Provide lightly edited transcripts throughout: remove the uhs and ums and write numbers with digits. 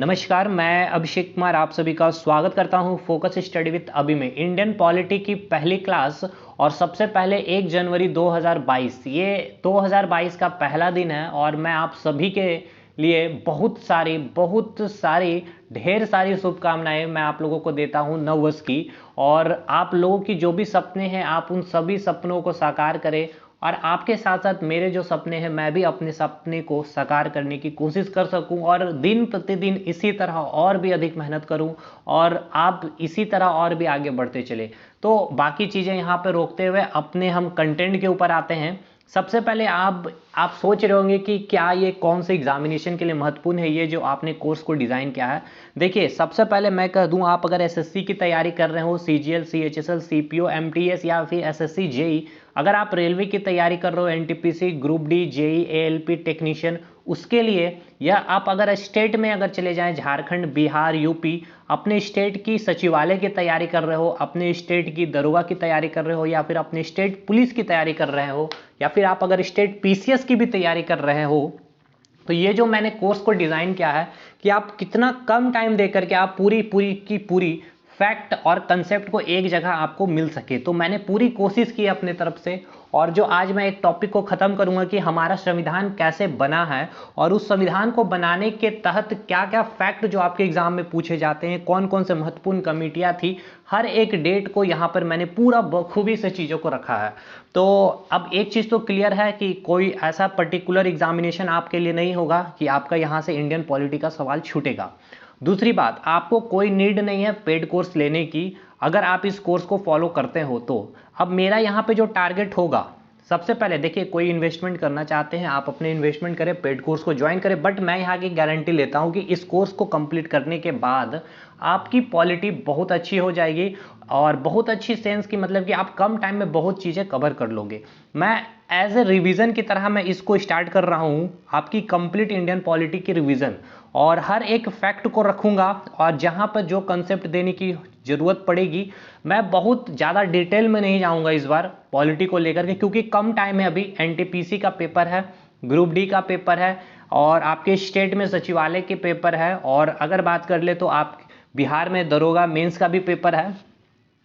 नमस्कार, मैं अभिषेक कुमार आप सभी का स्वागत करता हूं फोकस स्टडी विद अभी में। इंडियन पॉलिटी की पहली क्लास और सबसे पहले 1 जनवरी 2022 ये 2022 का पहला दिन है और मैं आप सभी के लिए बहुत सारी ढेर सारी शुभकामनाएं मैं आप लोगों को देता हूं नववर्ष की। और आप लोगों की जो भी सपने हैं आप उन सभी सपनों को साकार करें और आपके साथ साथ मेरे जो सपने हैं मैं भी अपने सपने को साकार करने की कोशिश कर सकूं और दिन प्रतिदिन इसी तरह और भी अधिक मेहनत करूं और आप इसी तरह और भी आगे बढ़ते चले। तो बाकी चीज़ें यहाँ पे रोकते हुए अपने हम कंटेंट के ऊपर आते हैं। सबसे पहले आप सोच रहे होंगे कि क्या ये कौन से एग्जामिनेशन के लिए महत्वपूर्ण है ये जो आपने कोर्स को डिज़ाइन किया है। देखिए, सबसे पहले मैं कह दूं, आप अगर एसएससी की तैयारी कर रहे हो, सीजीएल, सीएचएसएल, सीपीओ, एमटीएस या फिर एसएससी जेई, अगर आप रेलवे की तैयारी कर रहे हो, NTPC, group D, JE, ALP technician, उसके लिए, या आप अगर स्टेट में अगर चले जाएं, झारखंड, बिहार, यूपी, अपने स्टेट की सचिवालय की तैयारी कर रहे हो, अपने स्टेट की दरोगा की तैयारी कर रहे हो, या फिर अपने स्टेट पुलिस की तैयारी कर रहे हो, या फिर आप अगर स्टेट पीसीएस की भी तैयारी कर रहे हो, तो ये जो मैंने कोर्स को डिज़ाइन किया है कि आप कितना कम टाइम देकर के आप पूरी फैक्ट और कंसेप्ट को एक जगह आपको मिल सके। तो मैंने पूरी कोशिश की अपने तरफ से। और जो आज मैं एक टॉपिक को ख़त्म करूंगा कि हमारा संविधान कैसे बना है और उस संविधान को बनाने के तहत क्या क्या फैक्ट जो आपके एग्जाम में पूछे जाते हैं, कौन कौन से महत्वपूर्ण कमेटियां थी, हर एक डेट को यहाँ पर मैंने पूरा बखूबी से चीज़ों को रखा है। तो अब एक चीज़ तो क्लियर है कि कोई ऐसा पर्टिकुलर एग्जामिनेशन आपके लिए नहीं होगा कि आपका यहाँ से इंडियन पॉलिटी का सवाल छूटेगा। दूसरी बात, आपको कोई नीड नहीं है पेड कोर्स लेने की अगर आप इस कोर्स को फॉलो करते हो तो। अब मेरा यहाँ पे जो टारगेट होगा, सबसे पहले देखिए, कोई इन्वेस्टमेंट करना चाहते हैं आप अपने इन्वेस्टमेंट करें, पेड कोर्स को ज्वाइन करें, बट मैं यहाँ की गारंटी लेता हूँ कि इस कोर्स को कंप्लीट करने के बाद आपकी पॉलिटी बहुत अच्छी हो जाएगी और बहुत अच्छी सेंस की, मतलब कि आप कम टाइम में बहुत चीज़ें कवर कर लोगे। मैं एज ए रिवीजन की तरह मैं इसको स्टार्ट कर रहा हूँ, आपकी कंप्लीट इंडियन पॉलिटी की रिवीजन, और हर एक फैक्ट को रखूंगा और जहां पर जो कंसेप्ट देने की जरूरत पड़ेगी मैं बहुत ज़्यादा डिटेल में नहीं जाऊंगा इस बार पॉलिटी को लेकर के, क्योंकि कम टाइम है। अभी एनटीपीसी का पेपर है, ग्रुप डी का पेपर है और आपके स्टेट में सचिवालय के पेपर है, और अगर बात कर ले तो आप बिहार में दरोगा मेंस का भी पेपर है।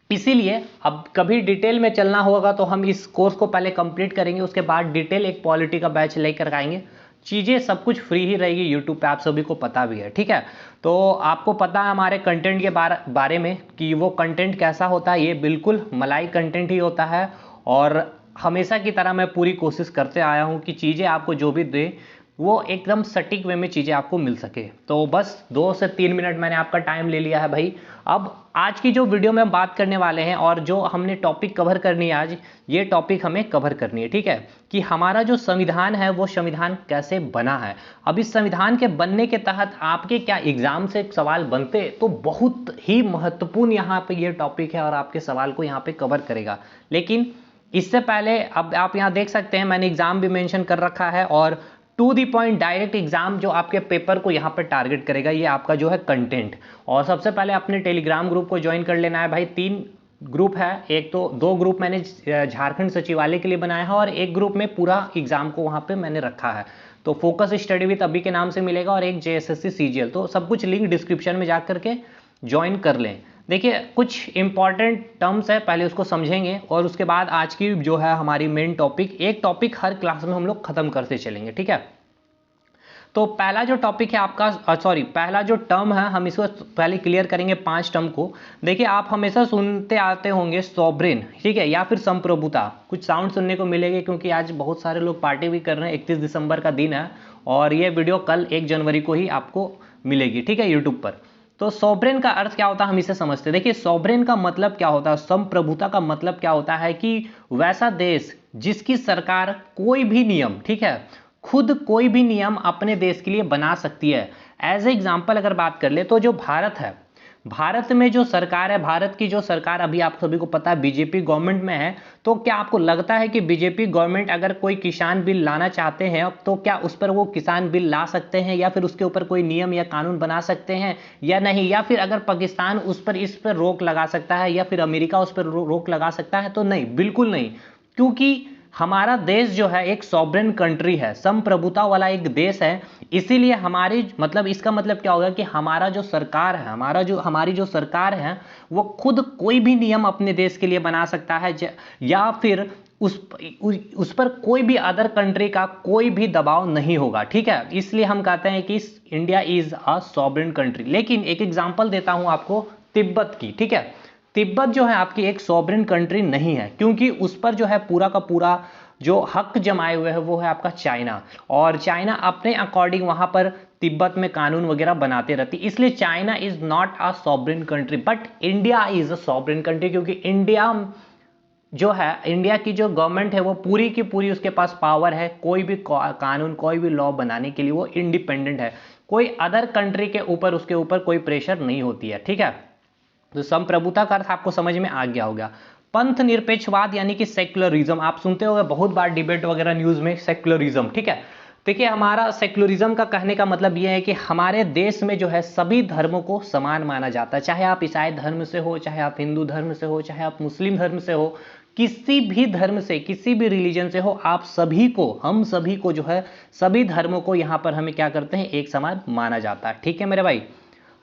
इसीलिए अब कभी डिटेल में चलना होगा तो हम इस कोर्स को पहले कंप्लीट करेंगे, उसके बाद डिटेल एक पॉलिटी का बैच लेकर आएंगे। चीज़ें सब कुछ फ्री ही रहेगी यूट्यूब पे, आप सभी को पता भी है, ठीक है। तो आपको पता है हमारे कंटेंट के बारे में कि वो कंटेंट कैसा होता है, ये बिल्कुल मलाई कंटेंट ही होता है। और हमेशा की तरह मैं पूरी कोशिश करते आया हूँ कि चीज़ें आपको जो भी दे वो एकदम सटीक वे में चीज़ें आपको मिल सके। तो बस 2 से 3 मिनट मैंने आपका टाइम ले लिया है भाई। अब आज की जो वीडियो में बात करने वाले हैं और जो हमने टॉपिक कवर करनी है आज, ये टॉपिक हमें कवर करनी है, ठीक है, कि हमारा जो संविधान है वो संविधान कैसे बना है। अब इस संविधान के बनने के तहत आपके क्या एग्जाम से सवाल बनते, तो बहुत ही महत्वपूर्ण यहाँ पे ये टॉपिक है और आपके सवाल को यहाँ पे कवर करेगा। लेकिन इससे पहले अब आप यहाँ देख सकते हैं मैंने एग्जाम भी मेंशन कर रखा है, और to the point direct exam जो आपके पेपर को यहाँ पर टारगेट करेगा, ये आपका जो है कंटेंट। और सबसे पहले अपने टेलीग्राम ग्रुप को ज्वाइन कर लेना है भाई। 3 ग्रुप है, एक तो 2 ग्रुप मैंने झारखंड सचिवालय के लिए बनाया है और एक ग्रुप में पूरा एग्जाम को वहाँ पे मैंने रखा है। तो फोकस स्टडी विद अभी के नाम से मिलेगा और एक जेएसएससी सीजीएल, तो सब कुछ लिंक डिस्क्रिप्शन में जा करके ज्वाइन कर लें। देखिए, कुछ इंपॉर्टेंट टर्म्स है, पहले उसको समझेंगे और उसके बाद आज की जो है हमारी मेन टॉपिक, एक टॉपिक हर क्लास में हम लोग खत्म करते चलेंगे, ठीक है। तो पहला जो टॉपिक है आपका, पहला जो टर्म है हम इसको पहले क्लियर करेंगे 5 टर्म को। देखिए, आप हमेशा सुनते आते होंगे सॉवरेन, ठीक है, या फिर संप्रभुता, कुछ साउंड सुनने को मिलेगी क्योंकि आज बहुत सारे लोग पार्टी भी कर रहे हैं। 31 दिसंबर का दिन है और ये वीडियो कल 1 जनवरी को ही आपको मिलेगी, ठीक है, यूट्यूब पर। तो सॉवरेन का अर्थ क्या होता है हम इसे समझते हैं। देखिए, सॉवरेन का मतलब क्या होता है, संप्रभुता का मतलब क्या होता है कि वैसा देश जिसकी सरकार कोई भी नियम, ठीक है, खुद कोई भी नियम अपने देश के लिए बना सकती है। एज ए एग्जाम्पल अगर बात कर ले तो जो भारत है, भारत में जो सरकार है, भारत की जो सरकार अभी आप सभी को पता है बीजेपी गवर्नमेंट में है, तो क्या आपको लगता है कि बीजेपी गवर्नमेंट अगर कोई किसान बिल लाना चाहते हैं तो क्या उस पर वो किसान बिल ला सकते हैं या फिर उसके ऊपर कोई नियम या कानून बना सकते हैं या नहीं? या फिर अगर पाकिस्तान इस पर रोक लगा सकता है या फिर अमेरिका उस पर रोक लगा सकता है? तो नहीं, बिल्कुल नहीं, क्योंकि हमारा देश जो है एक सॉवरेन कंट्री है, संप्रभुता वाला एक देश है। इसीलिए हमारी मतलब इसका मतलब क्या होगा कि हमारा जो सरकार है, हमारी जो सरकार है वो खुद कोई भी नियम अपने देश के लिए बना सकता है, या फिर उस पर कोई भी अदर कंट्री का कोई भी दबाव नहीं होगा, ठीक है। इसलिए हम कहते हैं कि India is a sovereign country. लेकिन एक एग्जांपल देता हूं आपको तिब्बत की, ठीक है। तिब्बत जो है आपकी एक सॉवरेन कंट्री नहीं है, क्योंकि उस पर जो है पूरा का पूरा जो हक जमाए हुए है वो है आपका चाइना, और चाइना अपने अकॉर्डिंग वहां पर तिब्बत में कानून वगैरह बनाते रहती। इसलिए China is not a sovereign country, but India is a sovereign country, क्योंकि इंडिया जो है, इंडिया की जो गवर्नमेंट है वो पूरी की पूरी उसके पास पावर है, कोई भी कानून कोई भी लॉ बनाने के लिए वो इंडिपेंडेंट है, कोई अदर कंट्री के ऊपर उसके ऊपर कोई प्रेशर नहीं होती है, ठीक है। तो संप्रभुता का अर्थ आपको समझ में आ गया होगा। पंथ निरपेक्षवाद यानी कि सेक्युलरिज्म, आप सुनते होंगे बहुत बार डिबेट वगैरह न्यूज में, सेक्युलरिज्म, ठीक है। देखिए हमारा सेक्युलरिज्म का कहने का मतलब यह है कि हमारे देश में जो है सभी धर्मों को समान माना जाता है, चाहे आप ईसाई धर्म से हो, चाहे आप हिंदू धर्म से हो, चाहे आप मुस्लिम धर्म से हो, किसी भी धर्म से, किसी भी रिलीजन से हो, आप सभी को, हम सभी को जो है सभी धर्मों को यहाँ पर हमें क्या करते हैं, एक समान माना जाता है, ठीक है मेरे भाई।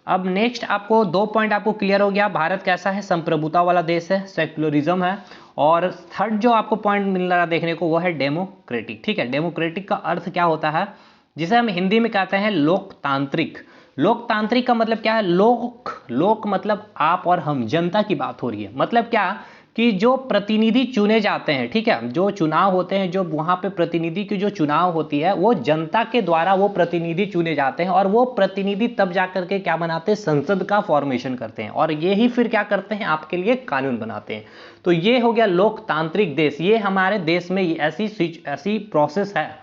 अब नेक्स्ट आपको 2 पॉइंट आपको क्लियर हो गया, भारत कैसा है, संप्रभुता वाला देश है, सेक्युलरिज्म है, और थर्ड जो आपको पॉइंट मिल रहा है देखने को वो है डेमोक्रेटिक, ठीक है। डेमोक्रेटिक का अर्थ क्या होता है, जिसे हम हिंदी में कहते हैं लोकतांत्रिक। लोकतांत्रिक का मतलब क्या है, लोक मतलब आप और हम, जनता की बात हो रही है। मतलब क्या कि जो प्रतिनिधि चुने जाते हैं, ठीक है, जो चुनाव होते हैं, जो वहां पे प्रतिनिधि की जो चुनाव होती है वो जनता के द्वारा वो प्रतिनिधि चुने जाते हैं, और वो प्रतिनिधि तब जाकर के क्या बनाते हैं, संसद का फॉर्मेशन करते हैं, और ये ही फिर क्या करते हैं, आपके लिए कानून बनाते हैं। तो ये हो गया लोकतांत्रिक देश। ये हमारे देश में ऐसी प्रोसेस है,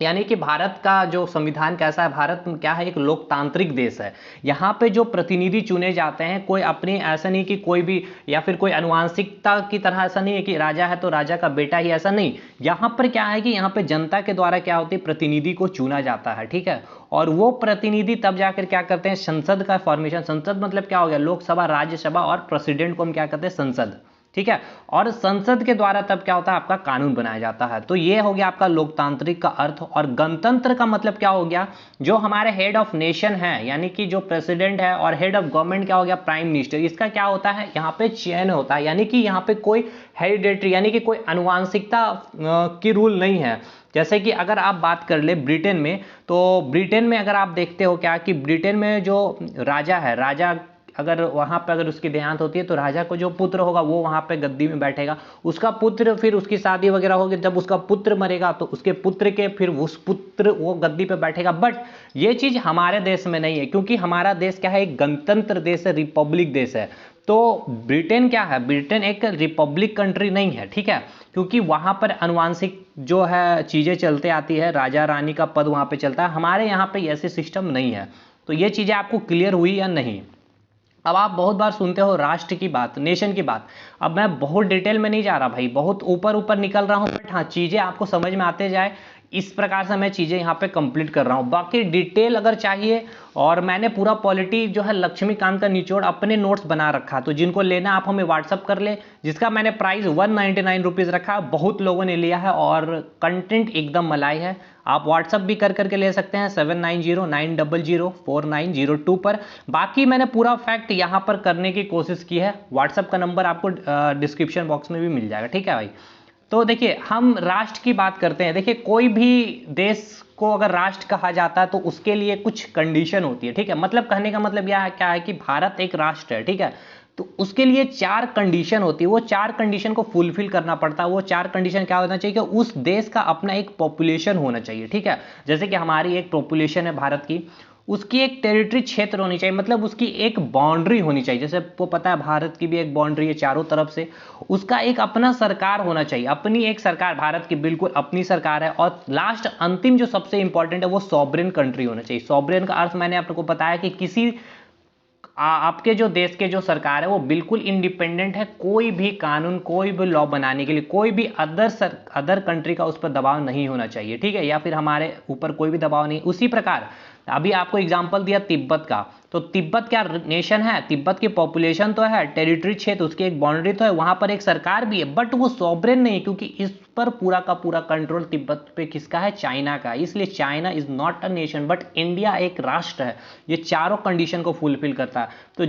यानी कि भारत का जो संविधान कैसा है, भारत में क्या है, एक लोकतांत्रिक देश है। यहाँ पे जो प्रतिनिधि चुने जाते हैं, कोई अपनी, ऐसा नहीं कि कोई भी, या फिर कोई अनुवांशिकता की तरह, ऐसा नहीं है कि राजा है तो राजा का बेटा ही, ऐसा नहीं। यहाँ पर क्या है कि यहाँ पे जनता के द्वारा क्या होती है, प्रतिनिधि को चुना जाता है, ठीक है। और वो प्रतिनिधि तब जाकर क्या करते हैं, संसद का फॉर्मेशन। संसद मतलब क्या हो गया, लोकसभा, राज्यसभा, और प्रेसिडेंट को हम क्या कहते हैं, संसद, ठीक है। और संसद के द्वारा तब क्या होता है, आपका कानून बनाया जाता है। तो ये हो गया आपका लोकतांत्रिक का अर्थ। और गणतंत्र का मतलब क्या हो गया, जो हमारे हेड ऑफ नेशन है, यानी कि जो प्रेसिडेंट है, और हेड ऑफ गवर्नमेंट क्या हो गया, प्राइम मिनिस्टर। इसका क्या होता है, यहाँ पे चयन होता है, यानी कि यहाँ पे कोई हेरिडेटरी यानी कि कोई अनुवांशिकता की रूल नहीं है। जैसे कि अगर आप बात कर ले ब्रिटेन में, तो ब्रिटेन में अगर आप देखते हो क्या कि ब्रिटेन में जो राजा है, राजा अगर वहां पर अगर उसकी देहांत होती है तो राजा को जो पुत्र होगा वो वहां पे गद्दी में बैठेगा, उसका पुत्र, फिर उसकी शादी वगैरह होगी, जब उसका पुत्र मरेगा तो उसके पुत्र के फिर उस पुत्र वो गद्दी पे बैठेगा। बट ये चीज हमारे देश में नहीं है, क्योंकि हमारा देश क्या है, एक गणतंत्र देश है, रिपब्लिक देश है। तो ब्रिटेन क्या है, ब्रिटेन एक रिपब्लिक कंट्री नहीं है, ठीक है, क्योंकि वहां पर अनुवांशिक जो है चीजें चलते आती है, राजा रानी का पद वहां पे चलता है। हमारे यहाँ पे ऐसे सिस्टम नहीं है। तो ये चीजें आपको क्लियर हुई या नहीं। अब आप बहुत बार सुनते हो राष्ट्र की बात, नेशन की बात। अब मैं बहुत डिटेल में नहीं जा रहा भाई, बहुत ऊपर ऊपर निकल रहा हूं, बट हाँ चीजें आपको समझ में आते जाए, इस प्रकार से मैं चीजें यहाँ पे कंप्लीट कर रहा हूँ। बाकी डिटेल अगर चाहिए, और मैंने पूरा पॉलिटी जो है लक्ष्मीकांत का निचोड़ अपने नोट्स बना रखा, तो जिनको लेना आप हमें व्हाट्सअप कर ले, जिसका मैंने प्राइस 199 रुपीज़ रखा। बहुत लोगों ने लिया है और कंटेंट एकदम मलाई है। आप व्हाट्सअप भी कर करके ले सकते हैं 7909004902 पर। बाकी मैंने पूरा फैक्ट यहाँ पर करने की कोशिश की है। व्हाट्सअप का नंबर आपको डिस्क्रिप्शन बॉक्स में भी मिल जाएगा, ठीक है भाई। तो देखिए हम राष्ट्र की बात करते हैं। देखिए कोई भी देश को अगर राष्ट्र कहा जाता है तो उसके लिए कुछ कंडीशन होती है, ठीक है। मतलब कहने का मतलब यह क्या है कि भारत एक राष्ट्र है, ठीक है, तो उसके लिए 4 कंडीशन होती है। वो 4 कंडीशन को फुलफिल करना पड़ता है। वो 4 कंडीशन क्या होना चाहिए कि उस देश का अपना एक पॉपुलेशन होना चाहिए, ठीक है। जैसे कि हमारी एक पॉपुलेशन है भारत की, उसकी एक टेरिटरी क्षेत्र होनी चाहिए, मतलब उसकी एक बाउंड्री होनी चाहिए। जैसे आपको पता है भारत की भी एक बाउंड्री है चारों तरफ से। उसका एक अपना सरकार होना चाहिए, अपनी एक सरकार, भारत की बिल्कुल अपनी सरकार है। और लास्ट अंतिम जो सबसे इंपॉर्टेंट है वो सॉवरेन कंट्री होना चाहिए। सॉवरेन का अर्थ मैंने आपको बताया कि किसी आपके जो देश के जो सरकार है वो बिल्कुल इंडिपेंडेंट है, कोई भी कानून, कोई भी लॉ बनाने के लिए कोई भी अदर कंट्री का उस पर दबाव नहीं होना चाहिए, ठीक है, या फिर हमारे ऊपर कोई भी दबाव नहीं। उसी प्रकार अभी आपको एग्जांपल दिया तिब्बत का, तो तिब्बत क्या नेशन है, तिब्बत की पॉपुलेशन तो है, टेरिटरी क्षेत्र, उसकी एक बाउंड्री तो है, वहां पर एक सरकार भी है, बट वो सॉवरेन नहीं है, क्योंकि इस पर पूरा का पूरा कंट्रोल तिब्बत पे किसका है? चाइना का। इसलिए China is not a nation but India एक राष्ट्र है। ये चारों कंडीशन को फुलफिल करता है। तो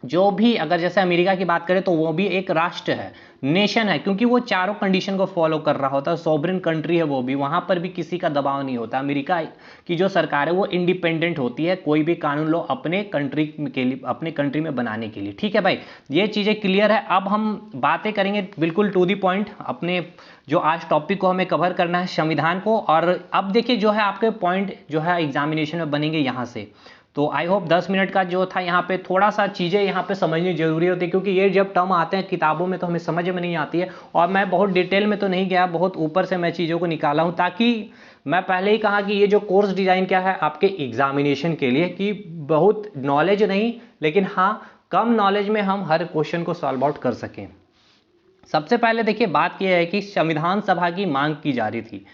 जो भी अगर जैसे अमेरिका की बात करें तो वो भी एक राष्ट्र है, नेशन है, क्योंकि वो चारों कंडीशन को फॉलो कर रहा होता है। सॉवरेन कंट्री है वो भी, वहां पर भी किसी का दबाव नहीं होता। अमेरिका की जो सरकार है वो इंडिपेंडेंट होती है कोई भी कानून लो अपने कंट्री के लिए, अपने कंट्री में बनाने के लिए। ठीक है भाई, ये चीजें क्लियर है। अब हम बातें करेंगे बिल्कुल टू दी पॉइंट, अपने जो आज टॉपिक को हमें कवर करना है संविधान को। और अब देखिए जो है आपके पॉइंट जो है एग्जामिनेशन में बनेंगे यहाँ से। तो आई होप 10 मिनट का जो था यहाँ पे थोड़ा सा चीज़ें यहाँ पे समझनी जरूरी होती है, क्योंकि ये जब टर्म आते हैं किताबों में तो हमें समझ में नहीं आती है। और मैं बहुत डिटेल में तो नहीं गया, बहुत ऊपर से मैं चीज़ों को निकाला हूँ, ताकि मैं पहले ही कहा कि ये जो कोर्स डिज़ाइन क्या है आपके एग्जामिनेशन के लिए, कि बहुत नॉलेज नहीं लेकिन हाँ कम नॉलेज में हम हर क्वेश्चन को सॉल्व आउट कर सकें। सबसे पहले देखिए बात यह है कि संविधान सभा की मांग की जा रही थी।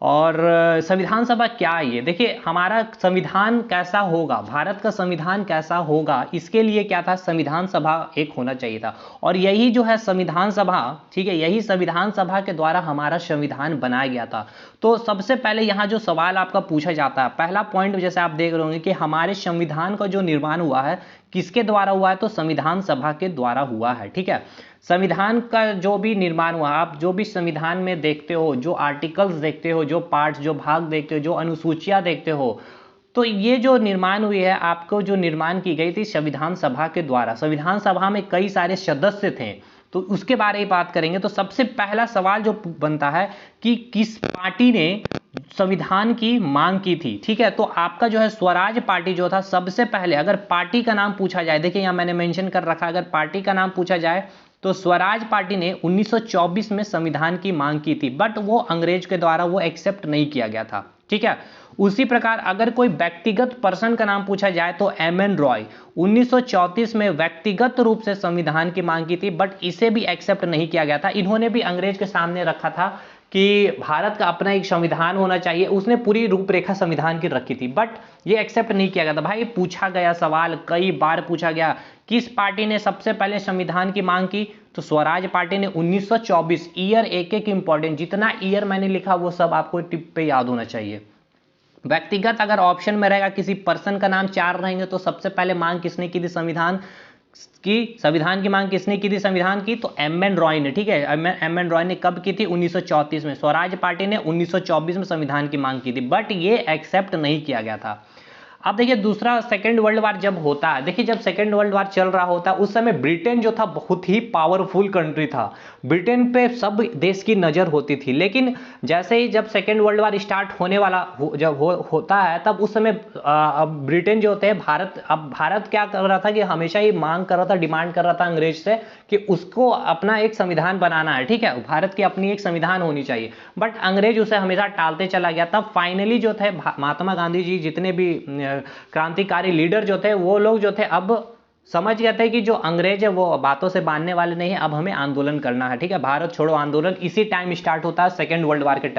और संविधान सभा क्या है ये देखिए, हमारा संविधान कैसा होगा, भारत का संविधान कैसा होगा, इसके लिए क्या था, संविधान सभा एक होना चाहिए था। और यही जो है संविधान सभा, ठीक है, यही संविधान सभा के द्वारा हमारा संविधान बनाया गया था। तो सबसे पहले यहाँ जो सवाल आपका पूछा जाता है, पहला पॉइंट जैसे आप देख रहे होंगे कि हमारे संविधान का जो निर्माण हुआ है किसके द्वारा हुआ है, तो संविधान सभा के द्वारा हुआ है। ठीक है, संविधान का जो भी निर्माण हुआ, आप जो भी संविधान में देखते हो, जो आर्टिकल्स देखते हो, जो पार्ट्स, जो भाग देखते हो, जो अनुसूचियां देखते हो, तो ये जो निर्माण हुई है, आपको जो निर्माण की गई थी संविधान सभा के द्वारा। संविधान सभा में कई सारे सदस्य थे, तो उसके बारे में बात करेंगे। तो सबसे पहला सवाल जो बनता है कि किस पार्टी ने संविधान की मांग की थी। ठीक है, तो आपका जो है स्वराज पार्टी जो था, सबसे पहले अगर पार्टी का नाम पूछा जाए, देखिए यहां मैंने मेंशन कर रखा, अगर पार्टी का नाम पूछा जाए तो स्वराज पार्टी ने 1924 में संविधान की मांग की थी, बट वो अंग्रेज के द्वारा वो एक्सेप्ट नहीं किया गया था। ठीक है, उसी प्रकार अगर कोई व्यक्तिगत पर्सन का नाम पूछा जाए तो एमएन रॉय 1934 में व्यक्तिगत रूप से संविधान की मांग की थी, बट इसे भी एक्सेप्ट नहीं किया गया था। इन्होंने भी अंग्रेज के सामने रखा था कि भारत का अपना एक संविधान होना चाहिए, उसने पूरी रूपरेखा संविधान की रखी थी, बट ये एक्सेप्ट नहीं किया गया था। भाई पूछा गया सवाल, कई बार पूछा गया, किस पार्टी ने सबसे पहले संविधान की मांग की, तो स्वराज पार्टी ने 1924। ईयर एक एक इंपॉर्टेंट, जितना ईयर मैंने लिखा वो सब आपको टिप पे याद होना चाहिए। व्यक्तिगत अगर ऑप्शन में रहेगा, किसी पर्सन का नाम चार रहेंगे, तो सबसे पहले मांग किसने की थी संविधान की मांग किसने की थी संविधान की, तो एमएन रॉय ने। ठीक है, एमएन रॉय ने कब की थी, 1934 में। स्वराज पार्टी ने 1924 में संविधान की मांग की थी, बट ये एक्सेप्ट नहीं किया गया था। अब देखिए दूसरा, सेकेंड वर्ल्ड वार जब होता है, देखिए जब सेकेंड वर्ल्ड वार चल रहा होता है उस समय ब्रिटेन जो था बहुत ही पावरफुल कंट्री था, ब्रिटेन पे सब देश की नज़र होती थी। लेकिन जैसे ही जब सेकेंड वर्ल्ड वार स्टार्ट होने वाला होता है, तब उस समय अब ब्रिटेन जो होते हैं, भारत क्या कर रहा था कि हमेशा ही मांग कर रहा था, डिमांड कर रहा था अंग्रेज से कि उसको अपना एक संविधान बनाना है। ठीक है, भारत की अपनी एक संविधान होनी चाहिए, बट अंग्रेज उसे हमेशा टालते चला गया। तब फाइनली जो थे महात्मा गांधी जी, जितने भी क्रांतिकारी लीडर जो थे, वो लोग जो थे अब समझ गए थे कि जो अंग्रेज है वो बातों से बांधने वाले नहीं है, अब हमें आंदोलन करना है। ठीक है, भारत छोड़ो आंदोलन इसी टाइम स्टार्ट होता है, सेकेंड वर्ल्ड वार के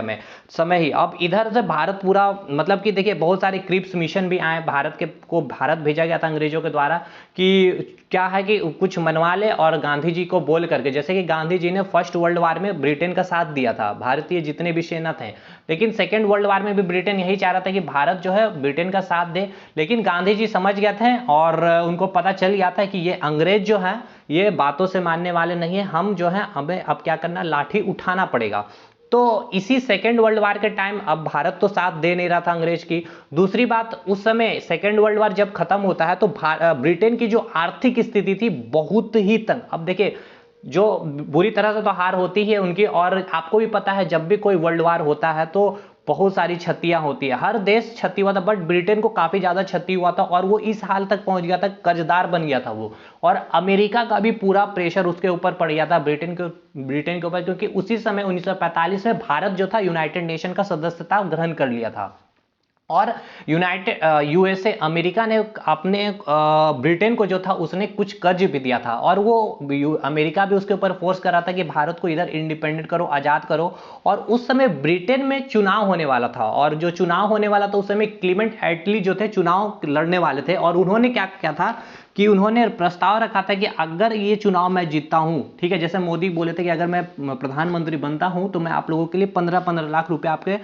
समय ही। अब इधर से भारत पूरा, मतलब कि देखिए बहुत सारे क्रिप्स मिशन भी आए, भारत भेजा गया था अंग्रेजों के द्वारा कि क्या है कि कुछ मनवा ले, और गांधी जी को बोल करके, जैसे कि गांधी जी ने फर्स्ट वर्ल्ड वार में ब्रिटेन का साथ दिया था, भारतीय जितने भी सेना थे, लेकिन सेकेंड वर्ल्ड वार में भी ब्रिटेन यही चाह रहा था कि भारत जो है ब्रिटेन का साथ दे। लेकिन गांधी जी समझ गए थे और उनको पता चल गया था कि ये अंग्रेज जो है ये बातों से मानने वाले नहीं है, हम जो है हमें अब क्या करना, लाठी उठाना पड़ेगा। तो इसी सेकेंड वर्ल्ड वार के टाइम अब भारत तो साथ दे नहीं रहा था अंग्रेज की। दूसरी बात, उस समय सेकेंड वर्ल्ड वार जब खत्म होता है तो ब्रिटेन की जो आर्थिक स्थिति थी बहुत ही तंग। अब देखिए जो बुरी तरह से तो हार होती है उनकी, और आपको भी पता है जब भी कोई वर्ल्ड वार होता है तो बहुत सारी क्षतियां होती है, हर देश क्षति हुआ था, बट ब्रिटेन को काफी ज्यादा क्षति हुआ था और वो इस हाल तक पहुंच गया था, कर्जदार बन गया था वो। और अमेरिका का भी पूरा प्रेशर उसके ऊपर पड़ गया था, ब्रिटेन के ऊपर, क्योंकि उसी समय 1945 में भारत जो था यूनाइटेड नेशन का सदस्यता ग्रहण कर लिया था। और यूनाइटेड यूएसए अमेरिका ने अपने ब्रिटेन को जो था उसने कुछ कर्ज भी दिया था, और वो अमेरिका भी उसके ऊपर फोर्स कर रहा था कि भारत को इधर इंडिपेंडेंट करो, आज़ाद करो। और उस समय ब्रिटेन में चुनाव होने वाला था, और जो चुनाव होने वाला था उस समय क्लीमेंट एटली जो थे चुनाव लड़ने वाले थे, और उन्होंने क्या किया था कि उन्होंने प्रस्ताव रखा था कि अगर ये चुनाव मैं जीतता हूं, ठीक है, जैसे मोदी बोले थे कि अगर मैं प्रधानमंत्री बनता हूं तो मैं आप लोगों के लिए 15-15 लाख रुपए आपके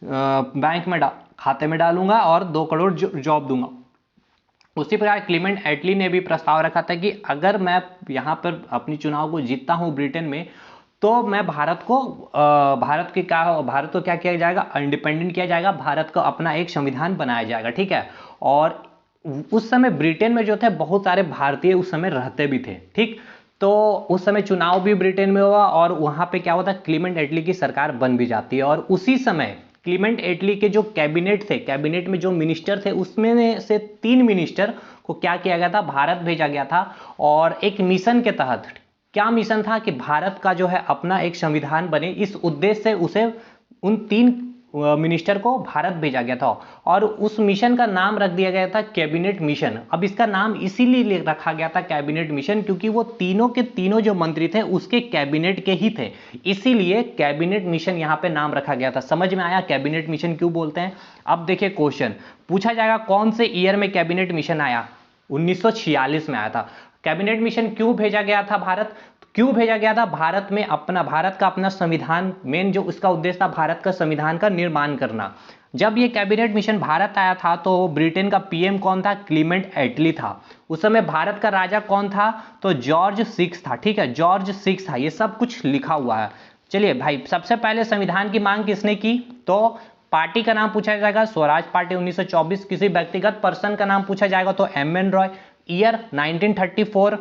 बैंक में खाते में डालूंगा और 2 करोड़ जॉब दूंगा। उसी प्रकार क्लीमेंट एटली ने भी प्रस्ताव रखा था कि अगर मैं यहां पर अपनी चुनाव को जीतता हूं ब्रिटेन में, तो मैं भारत को क्या किया जाएगा, इंडिपेंडेंट किया जाएगा, भारत को अपना एक संविधान बनाया जाएगा, ठीक है। और उस समय ब्रिटेन में जो थे बहुत सारे भारतीय उस समय रहते भी थे, ठीक। तो उस समय चुनाव भी ब्रिटेन में हुआ और वहां पे क्या होता, क्लीमेंट एटली की सरकार बन भी जाती है। और उसी समय क्लीमेंट एटली के जो कैबिनेट थे, कैबिनेट में जो मिनिस्टर थे उसमें से 3 मिनिस्टर को क्या किया गया था, भारत भेजा गया था। और एक मिशन के तहत, क्या मिशन था कि भारत का जो है अपना एक संविधान बने, इस उद्देश्य से उसे उन 3 मिनिस्टर को भारत भेजा गया था। और उस मिशन का नाम रख दिया गया था कैबिनेट मिशन। अब इसका नाम इसीलिए रखा गया था कैबिनेट मिशन क्योंकि वो तीनों के तीनों जो मंत्री थे उसके कैबिनेट के ही थे, इसीलिए कैबिनेट मिशन यहां पे नाम रखा गया था। समझ में आया कैबिनेट मिशन क्यों बोलते हैं। अब देखिए क्वेश्चन पूछा जाएगा कौन से ईयर में कैबिनेट मिशन आया, 1946 में आया था। कैबिनेट मिशन क्यों भेजा गया था भारत, क्यों भेजा गया था, भारत का अपना संविधान, मेन जो उसका उद्देश्य था भारत का संविधान का निर्माण करना। जब ये कैबिनेट मिशन भारत आया था तो ब्रिटेन का पीएम कौन था, क्लीमेंट एटली था। उस समय भारत का राजा कौन था, तो जॉर्ज 6 था, ठीक है, जॉर्ज 6 था। ये सब कुछ लिखा हुआ है। चलिए भाई, सबसे पहले संविधान की मांग किसने की, तो पार्टी का नाम पूछा जाएगा, स्वराज पार्टी 1924। किसी व्यक्तिगत पर्सन का नाम पूछा जाएगा तो एम.एन. रॉय, ईयर 1934।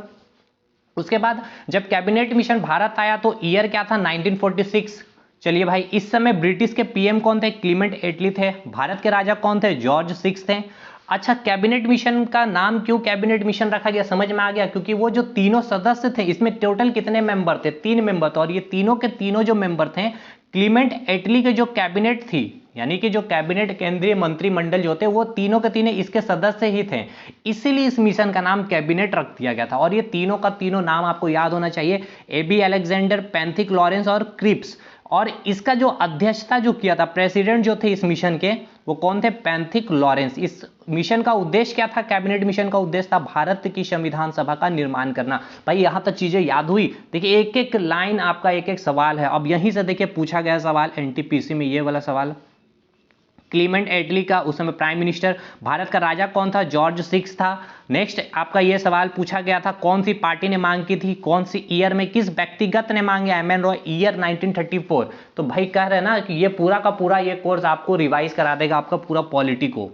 उसके बाद जब कैबिनेट मिशन भारत आया तो ईयर क्या था, 1946। चलिए भाई, इस समय ब्रिटिश के पीएम कौन थे, क्लीमेंट एटली थे। भारत के राजा कौन थे, जॉर्ज 6 थे। अच्छा, कैबिनेट मिशन का नाम क्यों कैबिनेट मिशन रखा गया, समझ में आ गया, क्योंकि वो जो तीनों सदस्य थे इसमें टोटल कितने मेंबर थे, 3 मेंबर थे। और ये तीनों के तीनों जो मेंबर थे क्लीमेंट एटली के जो कैबिनेट थी, यानी कि जो कैबिनेट केंद्रीय मंत्रिमंडल जो थे वो तीनों के तीनों इसके सदस्य ही थे, इसीलिए इस मिशन का नाम कैबिनेट रख दिया गया था। और ये तीनों का तीनों नाम आपको याद होना चाहिए, एबी अलेक्जेंडर, पैंथिक लॉरेंस और क्रिप्स। और इसका जो अध्यक्षता जो किया था, प्रेसिडेंट जो थे इस मिशन के, वो कौन थे, पैंथिक लॉरेंस। इस मिशन का उद्देश्य क्या था, कैबिनेट मिशन का उद्देश्य था भारत की संविधान सभा का निर्माण करना। भाई यहां तक चीजें याद हुई। देखिए एक एक लाइन आपका एक एक सवाल है। अब यहीं से देखिए पूछा गया सवाल एनटीपीसी में, ये वाला सवाल, क्लीमेंट एटली का उस समय प्राइम मिनिस्टर, भारत का राजा कौन था, जॉर्ज 6 था। नेक्स्ट आपका ये सवाल पूछा गया था कौन सी पार्टी ने मांग की थी, कौन सी ईयर में, किस व्यक्तिगत ने मांगे, एम.एन. रॉय, ईयर 1934। तो भाई कह रहे हैं ना कि ये पूरा का पूरा ये कोर्स आपको रिवाइज करा देगा आपका पूरा पॉलिटी को।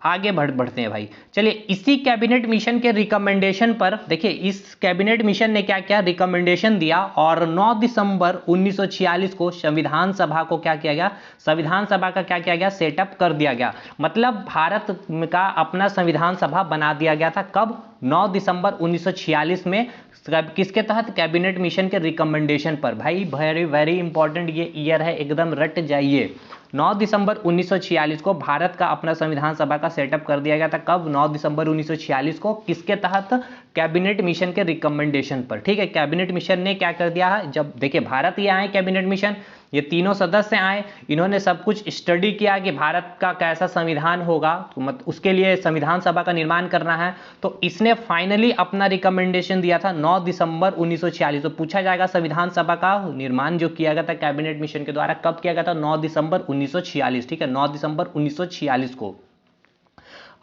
आगे बढ़ते हैं भाई। चलिए, इसी कैबिनेट मिशन के रिकमेंडेशन पर देखिए, इस कैबिनेट मिशन ने क्या किया, रिकमेंडेशन दिया और 9 दिसंबर 1946 को संविधान सभा को क्या किया गया, संविधान सभा का क्या किया गया, सेटअप कर दिया गया। मतलब भारत का अपना संविधान सभा बना दिया गया था। कब, 9 दिसंबर 1946 में। किसके तहत, कैबिनेट मिशन के रिकमेंडेशन पर। भाई वेरी वेरी इंपॉर्टेंट ये ईयर है, एकदम रट जाइए। 9 दिसंबर 1946 को भारत का अपना संविधान सभा का सेटअप कर दिया गया था। कब, 9 दिसंबर 1946 को। किसके तहत, कैबिनेट मिशन के रिकमेंडेशन पर, ठीक है। कैबिनेट मिशन ने क्या कर दिया है, जब देखिए भारत ये आए कैबिनेट मिशन, ये तीनों सदस्य आए, इन्होंने सब कुछ स्टडी किया कि भारत का कैसा संविधान होगा, तो उसके लिए संविधान सभा का निर्माण करना है। तो इसने फाइनली अपना रिकमेंडेशन दिया था 9 दिसंबर 1946। तो पूछा जाएगा संविधान सभा का निर्माण जो किया गया था कैबिनेट मिशन के द्वारा कब किया गया था, 9 दिसंबर 1946, ठीक है, 9 दिसंबर 1946 को।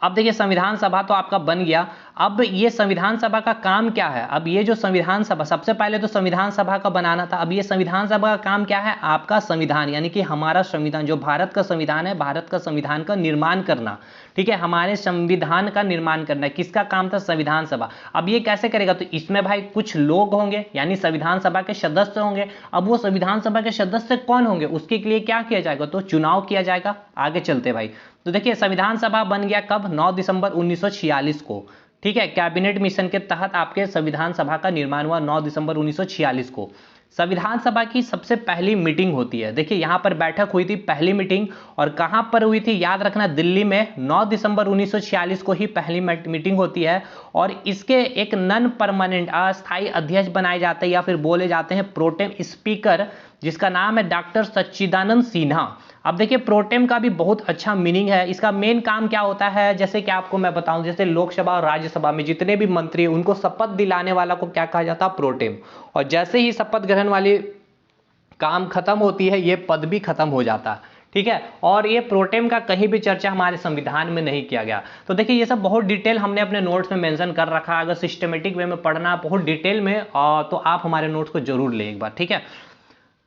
अब देखिए संविधान सभा तो आपका बन गया। अब ये संविधान सभा का काम क्या है, अब ये जो संविधान सभा, सबसे पहले तो संविधान सभा का बनाना था। अब ये संविधान सभा का काम क्या है, आपका संविधान यानी कि हमारा संविधान जो भारत का संविधान है, भारत का संविधान का निर्माण करना, ठीक है, हमारे संविधान का निर्माण करना है। किसका काम था, संविधान सभा। अब ये कैसे करेगा, तो इसमें भाई कुछ लोग होंगे यानी संविधान सभा के सदस्य होंगे। अब वो संविधान सभा के सदस्य कौन होंगे, उसके लिए क्या किया जाएगा, तो चुनाव किया जाएगा। आगे चलते भाई। तो देखिए संविधान सभा बन गया कब, 9 दिसंबर 1946 को, ठीक है। कैबिनेट मिशन के तहत आपके संविधान सभा का निर्माण हुआ 9 दिसंबर 1946 को। संविधान सभा की सबसे पहली मीटिंग होती है। देखिए यहाँ पर बैठक हुई थी, पहली मीटिंग, और कहाँ पर हुई थी, याद रखना, दिल्ली में 9 दिसंबर 1946 को ही पहली मीटिंग होती है। और इसके एक नॉन परमानेंट अस्थायी अध्यक्ष बनाए जाते हैं या फिर बोले जाते हैं प्रोटेम स्पीकर, जिसका नाम है डॉक्टर सच्चिदानंद सिन्हा। अब देखिए प्रोटेम का भी बहुत अच्छा मीनिंग है। इसका मेन काम क्या होता है, जैसे कि आपको मैं बताऊं, जैसे लोकसभा और राज्यसभा में जितने भी मंत्री हैं उनको शपथ दिलाने वाला को क्या कहा जाता है, प्रोटेम। और जैसे ही शपथ ग्रहण वाली काम खत्म होती है, ये पद भी खत्म हो जाता है, ठीक है। और ये प्रोटेम का कहीं भी चर्चा हमारे संविधान में नहीं किया गया। तो देखिए ये सब बहुत डिटेल हमने अपने नोट्स में मेंशन कर रखा है। अगर सिस्टमेटिक वे में पढ़ना बहुत डिटेल में, तो आप हमारे नोट्स को जरूर लें एक बार, ठीक है।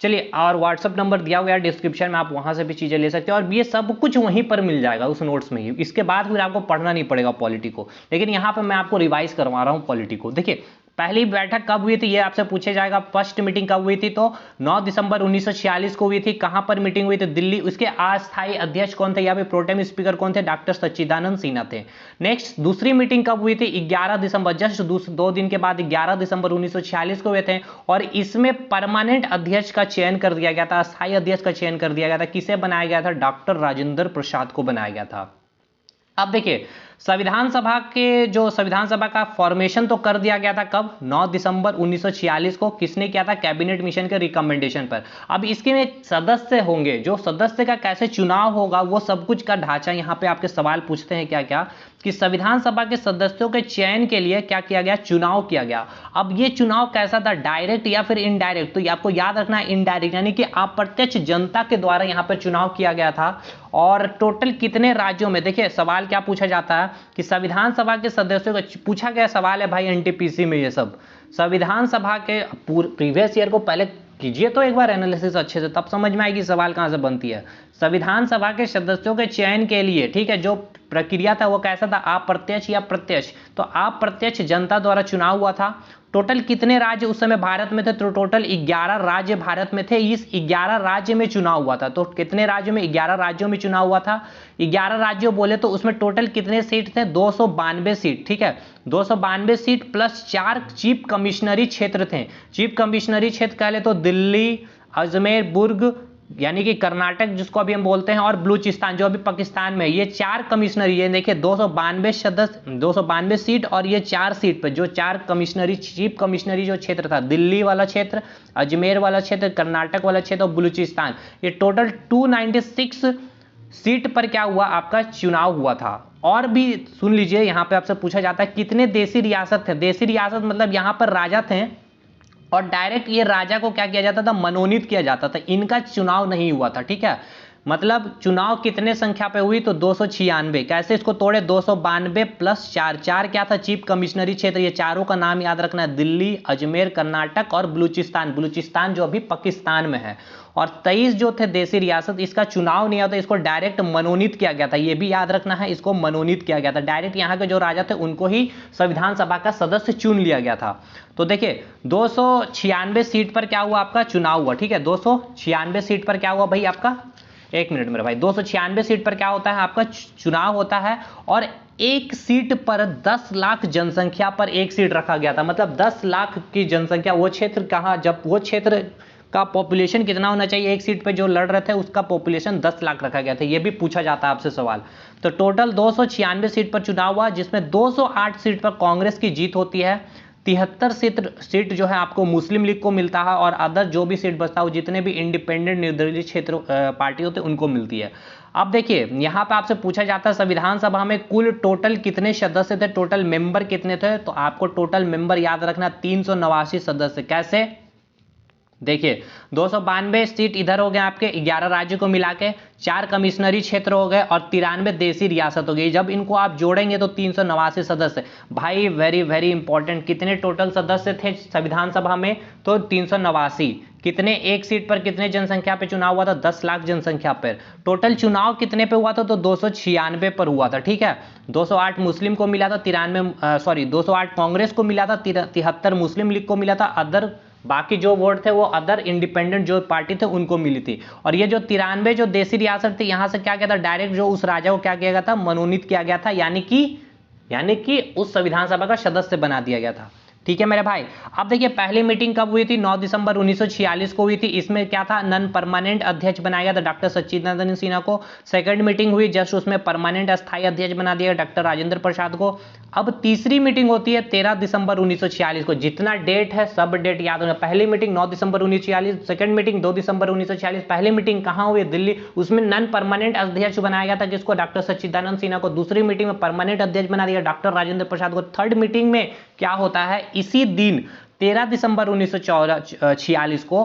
चलिए, और व्हाट्सअप नंबर दिया हुआ है डिस्क्रिप्शन में, आप वहां से भी चीजें ले सकते हैं, और ये सब कुछ वहीं पर मिल जाएगा उस नोट्स में ही। इसके बाद फिर आपको पढ़ना नहीं पड़ेगा पॉलिटी को, लेकिन यहाँ पे मैं आपको रिवाइज करवा रहा हूँ पॉलिटी को। देखिए पहली बैठक कब हुई थी, ये आपसे पूछे जाएगा। फर्स्ट मीटिंग कब हुई थी, तो 9 दिसंबर 1946 को हुई थी। कहां पर मीटिंग हुई थी, दिल्ली। उसके अस्थायी अध्यक्ष कौन थे, या फिर प्रोटेम स्पीकर कौन थे, डॉक्टर सच्चिदानंद सिन्हा थे। नेक्स्ट दूसरी मीटिंग कब हुई थी, 11 दिसंबर, जस्ट 2 दिन के बाद 11 दिसंबर 1946 को हुए थे। और इसमें परमानेंट अध्यक्ष का चयन कर दिया गया था, अस्थायी अध्यक्ष का चयन कर दिया गया था। किसे बनाया गया था, डॉक्टर राजेंद्र प्रसाद को बनाया गया था। अब देखिए संविधान सभा का फॉर्मेशन तो कर दिया गया था कब, 9 दिसंबर 1946 को। किसने किया था, कैबिनेट मिशन के रिकमेंडेशन पर। अब इसके में सदस्य होंगे, जो सदस्य का कैसे चुनाव होगा, वो सब कुछ का ढांचा यहाँ पे आपके सवाल पूछते हैं क्या क्या, कि संविधान सभा के सदस्यों के चयन के लिए क्या किया गया, चुनाव किया गया। अब ये चुनाव कैसा था, डायरेक्ट या फिर इनडायरेक्ट, तो आपको याद रखना है इनडायरेक्ट, यानी कि अप्रत्यक्ष जनता के द्वारा यहाँ पर चुनाव किया गया था। और टोटल कितने राज्यों में, देखिए सवाल क्या पूछा जाता है कि संविधान सभा के सदस्यों को, पूछा गया सवाल है भाई एनटीपीसी में, ये सब संविधान सभा के प्रीवियस ईयर को पहले कीजिए तो एक बार एनालिसिस अच्छे से, तब समझ में आएगी सवाल कहां से बनती है। संविधान सभा के सदस्यों के चयन के लिए, ठीक है, जो प्रक्रिया था वो कैसा था, अप्रत्यक्ष या प्रत्यक्ष, तो अप्रत्यक्ष जनता द्वारा चुनाव हुआ था। टोटल कितने राज्य उस समय भारत में थे, तो टोटल 11 राज्य भारत में थे। इस 11 राज्य में चुनाव हुआ था। तो कितने राज्यों में, 11 राज्यों में चुनाव हुआ था। 11 राज्यों बोले तो उसमें टोटल कितने सीट थे, 292 सीट, ठीक है। 292 सीट प्लस 4 चीफ कमिश्नरी क्षेत्र थे। चीफ कमिश्नरी क्षेत्र कह ले तो दिल्ली, अजमेर, बुर्ग यानी कि कर्नाटक जिसको अभी हम बोलते हैं, और बलूचिस्तान जो अभी पाकिस्तान में, ये 4 कमिश्नरी, ये देखिए 292 सदस्य, 292 सीट, और ये 4 सीट पर जो 4 कमिश्नरी, चीफ कमिश्नरी जो क्षेत्र था, दिल्ली वाला क्षेत्र, अजमेर वाला क्षेत्र, कर्नाटक वाला क्षेत्र और बलूचिस्तान, ये टोटल 296 सीट पर क्या हुआ, आपका चुनाव हुआ था। और भी सुन लीजिए, यहाँ पे आपसे पूछा जाता है कितने देशी रियासत थे। देशी रियासत मतलब यहाँ पर राजा थे, और डायरेक्ट ये राजा को क्या किया जाता था, मनोनीत किया जाता था, इनका चुनाव नहीं हुआ था, ठीक है। मतलब चुनाव कितने संख्या पे हुई, तो 296। कैसे इसको तोड़े, 292 प्लस 4, 4 क्या था, चीफ कमिश्नरी क्षेत्र, ये चारों का नाम याद रखना है, दिल्ली, अजमेर, कर्नाटक और बलूचिस्तान, बलूचिस्तान जो अभी पाकिस्तान में है। और 23 जो थे देशी रियासत, इसका चुनाव नहीं होता, इसको डायरेक्ट मनोनीत किया गया था, ये भी याद रखना है, इसको मनोनीत किया गया था डायरेक्ट। यहाँ के जो राजा थे उनको ही संविधान सभा का सदस्य चुन लिया गया था। तो देखिए 296 सीट पर क्या हुआ, आपका चुनाव हुआ, ठीक है। 296 सीट पर क्या हुआ भाई आपका, एक मिनट मेरे भाई, 296 सीट पर क्या होता है, आपका चुनाव होता है। और एक सीट पर 10 लाख जनसंख्या पर एक सीट रखा गया था। मतलब 10 लाख की जनसंख्या, वो क्षेत्र कहाँ, जब वो क्षेत्र का पॉपुलेशन कितना होना चाहिए, एक सीट पे जो लड़ रहे थे उसका पॉपुलेशन 10 लाख रखा गया था। ये भी पूछा जाता है आपसे सवाल। तो टोटल 296 सीट पर चुनाव हुआ, जिसमें 208 सीट पर कांग्रेस की जीत होती है। 73 सीट जो है आपको मुस्लिम लीग को मिलता है, और अदर जो भी सीट बचता है जितने भी इंडिपेंडेंट निर्दलीय क्षेत्र पार्टी होते हैं उनको मिलती है। अब देखिए यहाँ पे आपसे पूछा जाता है संविधान सभा में कुल टोटल कितने सदस्य थे, टोटल मेंबर कितने थे, तो आपको टोटल मेंबर याद रखना 389 सदस्य। कैसे, देखिए 292 सीट इधर हो गए आपके 11 राज्यों को मिला के, 4 कमिश्नरी क्षेत्र हो गए, और 93 देशी रियासत हो गई। जब इनको आप जोड़ेंगे तो 389 सदस्य। भाई वेरी वेरी इंपॉर्टेंट, कितने टोटल सदस्य थे संविधान सभा में, तो 389। कितने, एक सीट पर कितने जनसंख्या पे चुनाव हुआ था, 10 लाख जनसंख्या पर। टोटल चुनाव कितने पे हुआ था, तो 296 पर हुआ था, ठीक है। 208 मुस्लिम को मिला था, 208 कांग्रेस को मिला था, 73 मुस्लिम लीग को मिला था, अदर बाकी जो वोट थे वो अदर इंडिपेंडेंट जो पार्टी थे उनको मिली थी। और ये जो 93 जो देशी रियासत थी, यहां से क्या किया था, डायरेक्ट जो उस राजा को क्या किया गया था, मनोनीत किया गया था, यानी कि उस संविधान सभा का सदस्य बना दिया गया था। ठीक है मेरे भाई। अब देखिए पहली मीटिंग कब हुई थी, 9 दिसंबर 1946 को हुई थी। इसमें क्या था, नन परमानेंट अध्यक्ष बनाया गया था डॉक्टर सच्चिदानंद सिन्हा को। सेकंड मीटिंग हुई जस्ट, उसमें परमानेंट अस्थायी अध्यक्ष बना दिया डॉक्टर राजेंद्र प्रसाद को। अब तीसरी मीटिंग होती है 13 दिसंबर 1946 को। जितना डेट है सब डेट याद होना। पहली मीटिंग 9 दिसंबर 1946, सेकंड मीटिंग 2 दिसंबर 1946। पहली मीटिंग कहाँ हुई, दिल्ली। उसमें नन परमानेंट अध्यक्ष बनाया गया था किसको, डॉक्टर सच्चिदानंद सिन्हा को। दूसरी मीटिंग में परमानेंट अध्यक्ष बना दिया डॉक्टर राजेंद्र प्रसाद को। थर्ड मीटिंग में क्या होता है, इसी दिन 13 दिसंबर 1946 को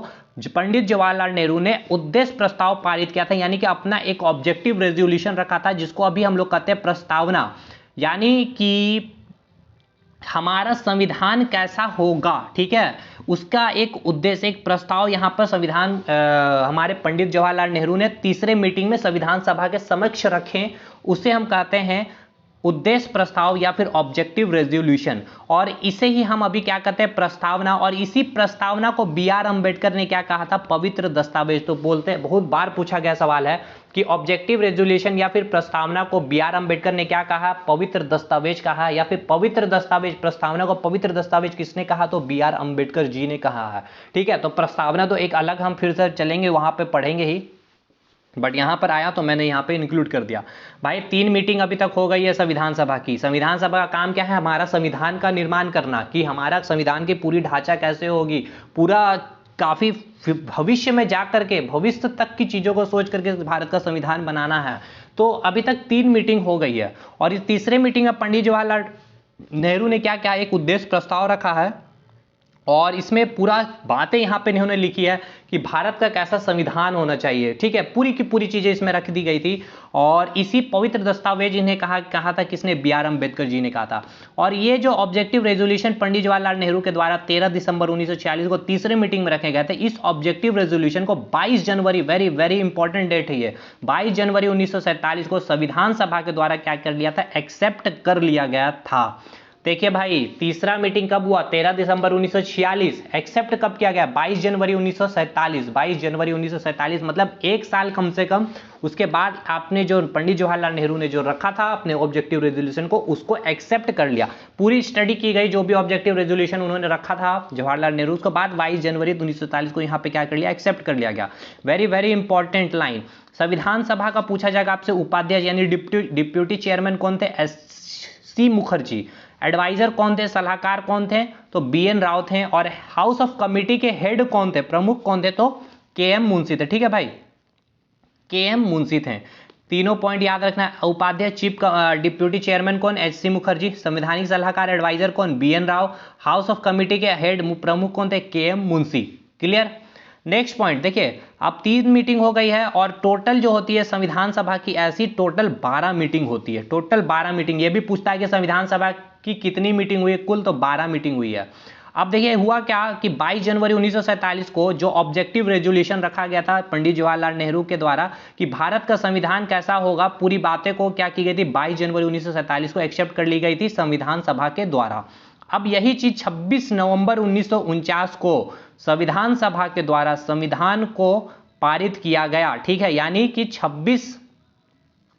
पंडित जवाहरलाल नेहरू ने उद्देश्य प्रस्ताव पारित किया था, यानी कि अपना एक ऑब्जेक्टिव रेजोल्यूशन रखा था, जिसको अभी हम लोग कहते हैं प्रस्तावना। यानी कि हमारा संविधान कैसा होगा, ठीक है, उसका एक उद्देश्य, एक प्रस्ताव यहां पर संविधान हमारे पंडित जवाहरलाल नेहरू ने तीसरे मीटिंग में संविधान सभा के समक्ष रखें। उसे हम कहते हैं उद्देश्य प्रस्ताव या फिर ऑब्जेक्टिव रेजोल्यूशन। और इसे ही हम अभी क्या कहते हैं, प्रस्तावना। और इसी प्रस्तावना को B.R. अम्बेडकर ने क्या कहा था, पवित्र दस्तावेज। तो बोलते हैं, बहुत बार पूछा गया सवाल है कि ऑब्जेक्टिव रेजोल्यूशन या फिर प्रस्तावना को B.R. अम्बेडकर ने क्या कहा, पवित्र दस्तावेज कहा। या फिर पवित्र दस्तावेज, प्रस्तावना को पवित्र दस्तावेज किसने कहा, तो B.R. अम्बेडकर जी ने कहा है। ठीक है, तो प्रस्तावना तो एक अलग हम फिर से चलेंगे, वहां पे पढ़ेंगे ही, बट यहां पर आया तो मैंने यहां पे इंक्लूड कर दिया। भाई 3 मीटिंग अभी तक हो गई है संविधान सभा की। संविधान सभा का काम क्या है, हमारा संविधान का निर्माण करना, कि हमारा संविधान की पूरी ढांचा कैसे होगी, पूरा काफी भविष्य में जा करके, भविष्य तक की चीजों को सोच करके भारत का संविधान बनाना है। तो अभी तक 3 मीटिंग हो गई है, और इस तीसरे मीटिंग में पंडित जवाहरलाल नेहरू ने क्या क्या एक उद्देश्य प्रस्ताव रखा है, और इसमें पूरा बातें यहाँ पे इन्होंने लिखी है कि भारत का कैसा संविधान होना चाहिए। ठीक है, पूरी की पूरी चीजें इसमें रख दी गई थी। और इसी पवित्र दस्तावेज इन्हें कहा था किसने, B.R. अम्बेडकर जी ने कहा था। और ये जो ऑब्जेक्टिव रेजोल्यूशन पंडित जवाहरलाल नेहरू के द्वारा 13 दिसंबर 1946 को तीसरे मीटिंग में रखे गए थे, इस ऑब्जेक्टिव रेजोल्यूशन को 22 जनवरी, वेरी वेरी इंपॉर्टेंट डेट है ये, 22 जनवरी 1947 को संविधान सभा के द्वारा क्या कर लिया था, एक्सेप्ट कर लिया गया था। देखिए भाई, तीसरा मीटिंग कब हुआ, 13 दिसंबर 1946। एक्सेप्ट कब किया गया, 22 जनवरी 1947। 22 जनवरी 1947 मतलब 1 साल कम से कम उसके बाद आपने जो पंडित जवाहरलाल नेहरू ने जो रखा था अपने ऑब्जेक्टिव रेजोल्यूशन को, उसको एक्सेप्ट कर लिया। पूरी स्टडी की गई, जो भी ऑब्जेक्टिव रेजोल्यूशन उन्होंने रखा था जवाहरलाल नेहरू, उसके बाद 22 जनवरी 1947 को यहाँ पे क्या कर लिया, एक्सेप्ट कर लिया गया। Very very important line. संविधान सभा का पूछा जाएगा आपसे, उपाध्यक्ष यानी डिप्यूटी चेयरमैन कौन थे, S.C. मुखर्जी। एडवाइजर कौन थे, सलाहकार कौन थे, तो B.N. राव थे। और हाउस ऑफ कमिटी के हेड कौन थे, प्रमुख कौन थे, तो K.M. मुंशी थे। ठीक है भाई, K.M. मुंशी थे। तीनों पॉइंट याद रखना। उपाध्यक्ष चीफ डिप्यूटी चेयरमैन कौन, H.C. मुखर्जी। संवैधानिक सलाहकार एडवाइजर कौन, B.N. Rao. House of committee के हेड प्रमुख कौन थे, K.M. Munshi. Clear. Next point देखिए, अब 3 मीटिंग हो गई है, और टोटल जो होती है संविधान सभा की ऐसी टोटल 12 मीटिंग होती है। Total 12 meeting. ये भी पूछता है कि संविधान सभा की कितनी मीटिंग हुई है, कुल तो 12 मीटिंग हुई है। अब देखिए हुआ क्या कि 22 जनवरी 1947 को जो ऑब्जेक्टिव रेजोल्यूशन रखा गया था पंडित जवाहरलाल नेहरू के द्वारा कि भारत का संविधान कैसा होगा, पूरी बातें को क्या की गई थी, 22 जनवरी 1947 को एक्सेप्ट कर ली गई थी संविधान सभा के द्वारा। अब यही चीज 26 नवंबर 1949 को संविधान सभा के द्वारा संविधान को पारित किया गया। ठीक है, यानी कि 26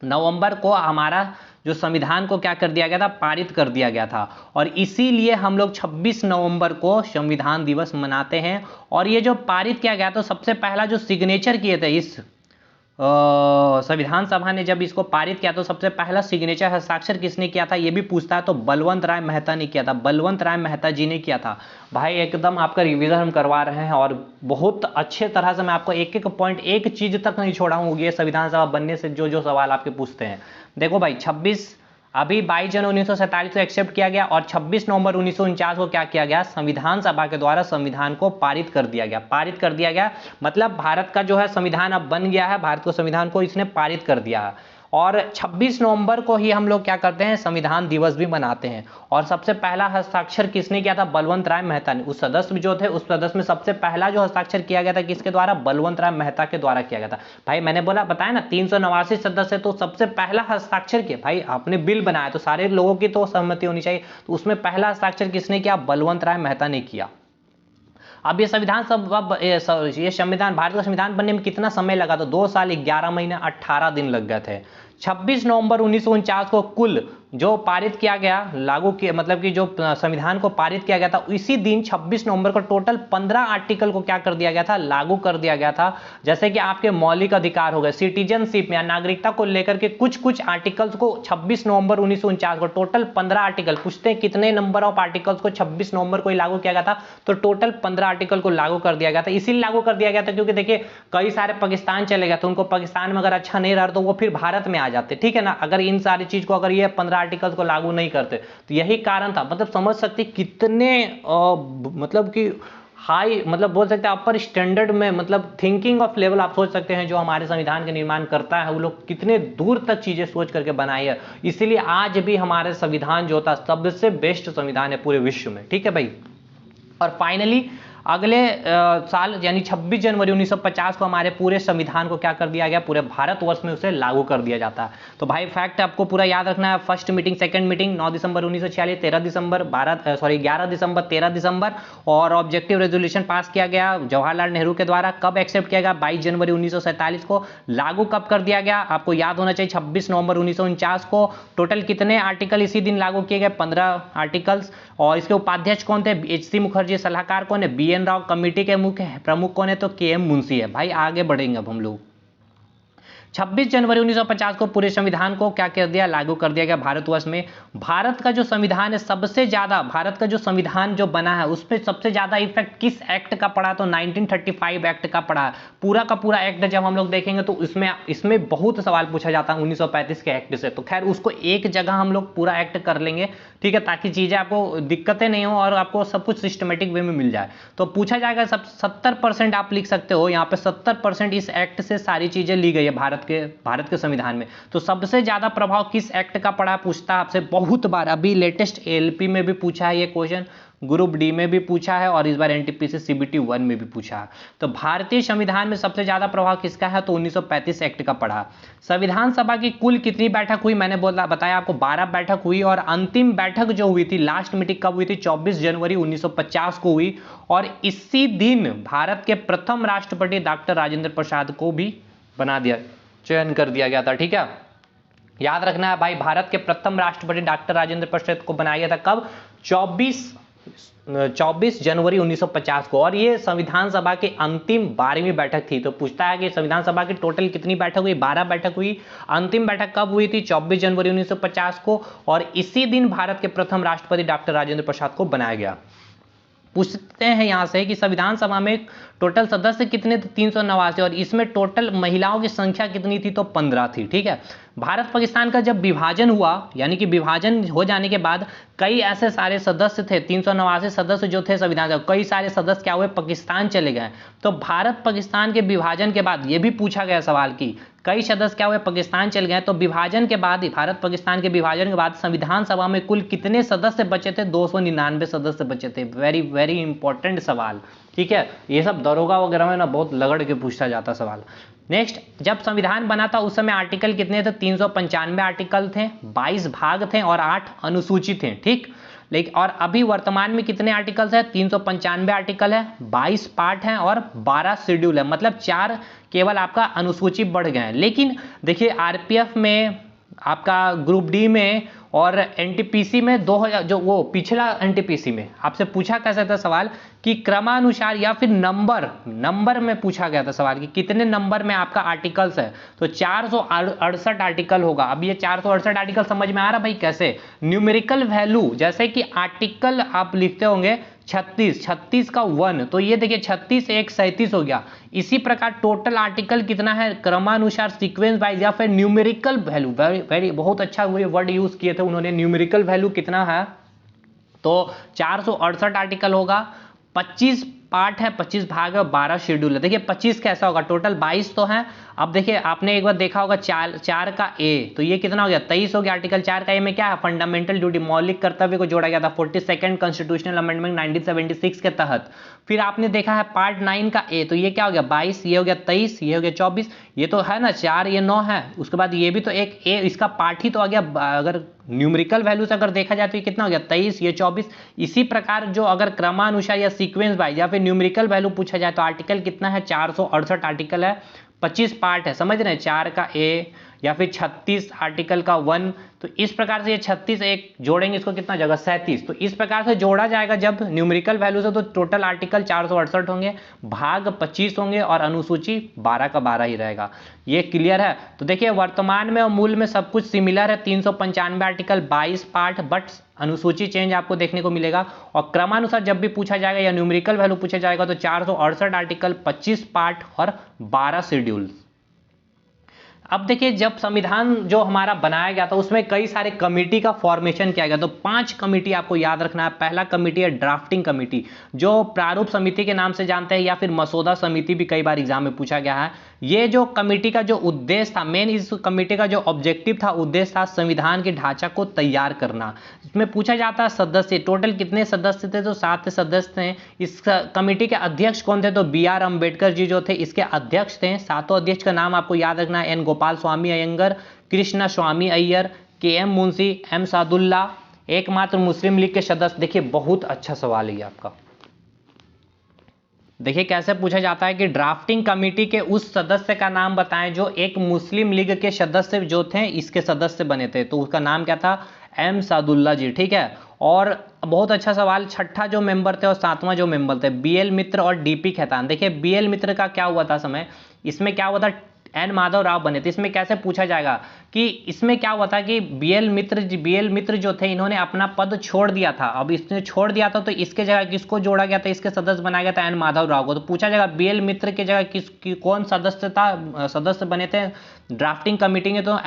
नवंबर को हमारा जो संविधान को क्या कर दिया गया था, पारित कर दिया गया था। और इसीलिए हम लोग 26 नवंबर को संविधान दिवस मनाते हैं। और ये जो पारित किया गया, तो सबसे पहला जो सिग्नेचर किए थे इस संविधान सभा ने जब इसको पारित किया, तो सबसे पहला सिग्नेचर हस्ताक्षर किसने किया था, ये भी पूछता है, तो बलवंत राय मेहता ने किया था। बलवंत राय मेहता जी ने किया था। भाई एकदम आपका रिवीजन हम करवा रहे हैं, और बहुत अच्छे तरह से मैं आपको एक एक पॉइंट, एक चीज तक नहीं छोड़ा हूँ। ये संविधान सभा बनने से जो जो सवाल आपके पूछते हैं, देखो भाई 22 जनवरी 1947 को एक्सेप्ट किया गया, और 26 नवंबर 1949 को क्या किया गया, संविधान सभा के द्वारा संविधान को पारित कर दिया गया। पारित कर दिया गया मतलब भारत का जो है संविधान अब बन गया है, भारत को संविधान को इसने पारित कर दिया है। और 26 नवंबर को ही हम लोग क्या करते हैं, संविधान दिवस भी मनाते हैं। और सबसे पहला हस्ताक्षर किसने किया था, बलवंत राय मेहता ने। उस सदस्य जो थे, उस सदस्य में सबसे पहला जो हस्ताक्षर किया गया था किसके द्वारा, बलवंत राय मेहता के द्वारा किया गया था। भाई मैंने बताया ना 389 सदस्य, तो सबसे पहला हस्ताक्षर किया, भाई आपने बिल बनाया तो सारे लोगों की तो सहमति होनी चाहिए, तो उसमें पहला हस्ताक्षर किसने किया, बलवंत राय मेहता ने किया। अब ये संविधान ये संविधान, भारत का संविधान बनने में कितना समय लगा, तो 2 साल 11 महीने 18 दिन लग गए थे। 26 नवंबर 1949 को कुल जो पारित किया गया, लागू किया, मतलब कि जो संविधान को पारित किया गया था, इसी दिन 26 नवंबर को टोटल 15 आर्टिकल को क्या कर दिया गया था, लागू कर दिया गया था। जैसे कि आपके मौलिक अधिकार हो गए, सिटीजनशिप या नागरिकता को लेकर के कुछ कुछ आर्टिकल्स को 26 नवंबर 1949 को टोटल 15 आर्टिकल, पूछते हैं कितने नंबर ऑफ आर्टिकल्स को 26 नवंबर को लागू किया गया था, तो टोटल 15 आर्टिकल को लागू कर दिया गया था। इसीलिए लागू कर दिया गया था क्योंकि देखिए कई सारे पाकिस्तान चले गए थे, उनको पाकिस्तान में अगर अच्छा नहीं रहा तो वो फिर भारत में आ जाते, ठीक है ना, अगर इन सारी चीज को अगर ये 15 आर्टिकल्स को लागू नहीं करते, तो यही कारण था। मतलब समझ सकते कितने मतलब कि हाई, मतलब बोल सकते हैं अपर स्टैंडर्ड में, मतलब थिंकिंग ऑफ लेवल आप सोच सकते हैं जो हमारे संविधान के निर्माण करता है, वो लोग कितने दूर तक चीजें सोच करके बनाई है। इसीलिए आज भी हमारे संविधान जो होता है सबसे बेस्ट संविधान है पूरे विश्व में, ठीक है भाई। और फाइनली अगले साल यानी 26 जनवरी 1950 को हमारे पूरे संविधान को क्या कर दिया गया, पूरे भारतवर्ष में उसे लागू कर दिया जाता है। तो भाई फैक्ट आपको पूरा याद रखना है, फर्स्ट मीटिंग, सेकंड मीटिंग 9 दिसंबर 1946, 11 दिसंबर 13 दिसंबर, और ऑब्जेक्टिव रेजोल्यूशन पास किया गया जवाहरलाल नेहरू के द्वारा। कब एक्सेप्ट किया गया, 22 जनवरी 1947 को। लागू कब कर दिया गया, आपको याद होना चाहिए 26 नवंबर 1949 को। टोटल कितने आर्टिकल इसी दिन लागू किए गए, 15 आर्टिकल्स। और इसके उपाध्यक्ष कौन थे, एच.सी. मुखर्जी। सलाहकार कौन है, बी.एन. राव। कमेटी के मुख्य प्रमुख कौन है, तो के.एम. मुंशी है। भाई आगे बढ़ेंगे अब हम लोग। 26 जनवरी 1950 को पूरे संविधान को क्या कर दिया, लागू कर दिया गया भारतवर्ष में। भारत का जो संविधान है सबसे ज्यादा, भारत का जो संविधान जो बना है उसमें सबसे ज्यादा इफेक्ट किस एक्ट का पड़ा, तो 1935 एक्ट का पड़ा। पूरा का पूरा एक्ट जब हम लोग देखेंगे तो इसमें बहुत सवाल पूछा जाता है 1935 के एक्ट से। तो खैर उसको एक जगह हम लोग पूरा एक्ट कर लेंगे, ठीक है, ताकि चीजें आपको दिक्कतें नहीं हो और आपको सब कुछ सिस्टमेटिक वे में मिल जाए। तो पूछा जाएगा, सब 70% आप लिख सकते हो यहाँ पे, 70% इस एक्ट से सारी चीजें ली गई है भारत के संविधान में। तो सबसे ज्यादा प्रभाव किस एक्ट का पड़ा, पूछता है आपसे बहुत बार। अभी लेटेस्ट एलपी में भी पूछा है ये क्वेश्चन, ग्रुप डी में भी पूछा है, और इस बार एनटीपीसी सीबीटी 1 में भी पूछा है। तो भारतीय संविधान में सबसे ज्यादा प्रभाव किसका है, तो 1935 एक्ट का पड़ा। संविधान सभा की कुल कितनी बैठक हुई, मैंने बताया आपको 12 बैठक हुई, और अंतिम बैठक जो हुई थी, लास्ट मीटिंग कब हुई थी, 24 जनवरी 1950 को हुई। और इसी दिन भारत के प्रथम राष्ट्रपति डॉक्टर राजेंद्र प्रसाद को भी बना दिया, चयन कर दिया गया था, ठीक है। याद रखना है भाई, भारत के प्रथम राष्ट्रपति डॉक्टर राजेंद्र प्रसाद को बनाया गया था कब, 24 जनवरी 1950 को। और ये संविधान सभा की अंतिम 12वीं बैठक थी। तो पूछता है कि संविधान सभा की टोटल कितनी बैठक हुई, 12 बैठक हुई। अंतिम बैठक कब हुई थी, 24 जनवरी 1950 को, और इसी दिन भारत के प्रथम राष्ट्रपति डॉक्टर राजेंद्र प्रसाद को बनाया गया। पूछते हैं यहां से कि संविधान सभा में टोटल सदस्य कितने थे, 389, और इसमें टोटल महिलाओं की संख्या कितनी थी, तो 15 थी, ठीक है। भारत पाकिस्तान का जब विभाजन हुआ, यानी कि विभाजन हो जाने के बाद कई ऐसे सारे सदस्य थे, 389 सदस्य जो थे संविधान सभा, कई सारे सदस्य क्या हुए, पाकिस्तान चले गए। तो भारत पाकिस्तान के विभाजन के बाद ये भी पूछा गया सवाल की कई सदस्य क्या हुए, पाकिस्तान चल गए। तो विभाजन के बाद, भारत पाकिस्तान के विभाजन के बाद संविधान सभा में कुल कितने सदस्य बचे थे, 299 सदस्य बचे थे। वेरी वेरी इंपॉर्टेंट सवाल, ठीक है। ये सब दरोगा वगैरह में ना बहुत लगड़ के पूछा जाता सवाल। नेक्स्ट, जब संविधान बना था उस समय आर्टिकल कितने थे, 395 आर्टिकल थे, 22 भाग थे और 8 अनुसूची थे, ठीक। लेकिन और अभी वर्तमान में कितने आर्टिकल्स है, 395 आर्टिकल है, 22 पार्ट हैं और 12 शेड्यूल है। मतलब 4 केवल आपका अनुसूची बढ़ गए हैं। लेकिन देखिए आरपीएफ में, आपका ग्रुप डी में और एनटीपीसी में 2000 जो वो पिछला एनटीपीसी में आपसे पूछा कैसा था सवाल कि क्रमानुसार या फिर नंबर में पूछा गया था सवाल कि कितने नंबर में आपका आर्टिकल्स है। तो 468 आर्टिकल होगा। अब ये 468 आर्टिकल समझ में आ रहा भाई कैसे, न्यूमेरिकल वैल्यू, जैसे कि आर्टिकल आप लिखते होंगे 36 का 1, तो ये देखिए 36 एक 37 हो गया। इसी प्रकार टोटल आर्टिकल कितना है, क्रमानुसार, सीक्वेंस वाइज या फिर न्यूमेरिकल वैल्यू। वेरी बहुत अच्छा वर्ड यूज किए थे उन्होंने, न्यूमेरिकल वैल्यू कितना है, तो 468 आर्टिकल होगा, 25 पार्ट है, 25 भाग है, 12 शेड्यूल है। देखिए 25 कैसा होगा, टोटल 22 तो है। अब देखिए आपने एक बार देखा होगा 4 का ए, तो ये कितना हो गया, 23 हो गया। आर्टिकल 4 का ए में क्या है, फंडामेंटल ड्यूटी, मौलिक कर्तव्य को जोड़ा गया था 42nd कॉन्स्टिट्यूशनल अमेंडमेंट 1976 के तहत। फिर आपने देखा है पार्ट 9 का ए, तो ये क्या हो गया 22, ये हो गया 23, ये हो गया 24, ये तो है ना 4, ये 9 है। उसके बाद ये भी तो एक ए, इसका पार्ट ही तो आ गया। अगर न्यूमेरिकल वैल्यू से अगर देखा जाए तो ये कितना हो गया 23, ये 24। इसी प्रकार जो अगर क्रमानुसार या सीक्वेंस वाइज या फिर न्यूमेरिकल वैल्यू पूछा जाए तो आर्टिकल कितना है, 468 आर्टिकल है, 25 पार्ट है, समझ रहे हैं। 4 का ए, या फिर 36 आर्टिकल का 1, तो इस प्रकार से ये 36 एक जोड़ेंगे इसको कितना जगह 37, तो इस प्रकार से जोड़ा जाएगा जब न्यूमेरिकल वैल्यू से, तो टोटल आर्टिकल 468 होंगे, भाग 25 होंगे और अनुसूची 12 का 12 ही रहेगा। ये क्लियर है। तो देखिए वर्तमान में और मूल में सब कुछ सिमिलर है, 395 आर्टिकल 22 पार्ट, बट अनुसूची चेंज आपको देखने को मिलेगा। और क्रमानुसार जब भी पूछा जाएगा या न्यूमेरिकल वैल्यू पूछा जाएगा तो 468 आर्टिकल 25 पार्ट और 12 शेड्यूल। अब देखिए जब संविधान जो हमारा बनाया गया था उसमें कई सारे कमेटी का फॉर्मेशन किया गया, तो 5 कमेटी आपको याद रखना है। पहला कमेटी है ड्राफ्टिंग कमेटी, जो प्रारूप समिति के नाम से जानते हैं या फिर मसौदा समिति भी कई बार एग्जाम में पूछा गया है। ये जो कमेटी का जो उद्देश्य था, मेन इस कमेटी का जो ऑब्जेक्टिव था, उद्देश्य था संविधान के ढांचा को तैयार करना। इसमें पूछा जाता है सदस्य टोटल कितने सदस्य थे, तो 7 सदस्य थे। इस कमेटी के अध्यक्ष कौन थे, तो BR अम्बेडकर जी जो थे इसके अध्यक्ष थे। 7 अध्यक्ष का नाम आपको याद रखना है, N गोपाल स्वामी अयंगर, कृष्णा स्वामी अय्यर, KM मुंशी, M सादुल्ला, एकमात्र मुस्लिम लीग के सदस्य। देखिए बहुत अच्छा सवाल है आपका। देखिए कैसे पूछा जाता है कि ड्राफ्टिंग कमेटी के उस सदस्य का नाम बताएं जो एक मुस्लिम लीग के सदस्य जो थे इसके सदस्य बने थे, तो उसका नाम क्या था, M सादुल्ला जी। ठीक है। और बहुत अच्छा सवाल, छठा जो मेंबर थे और 7वां जो मेंबर थे BL मित्र और DP खेतान। देखिए BL मित्र का क्या हुआ था समय, इसमें क्या हुआ था, N माधव राव बने थे। इसमें कैसे पूछा जाएगा कि इसमें क्या हुआ था कि BL मित्र जो थे इन्होंने अपना पद छोड़ दिया था। अब इसने छोड़ दिया था तो इसके जगह किसको जोड़ा गया था, इसके सदस्य बनाया गया था N माधव राव को। तो पूछा जाएगा BL मित्र के जगह कौन सदस्य बने थे ड्राफ्टिंग कमेटी में, तो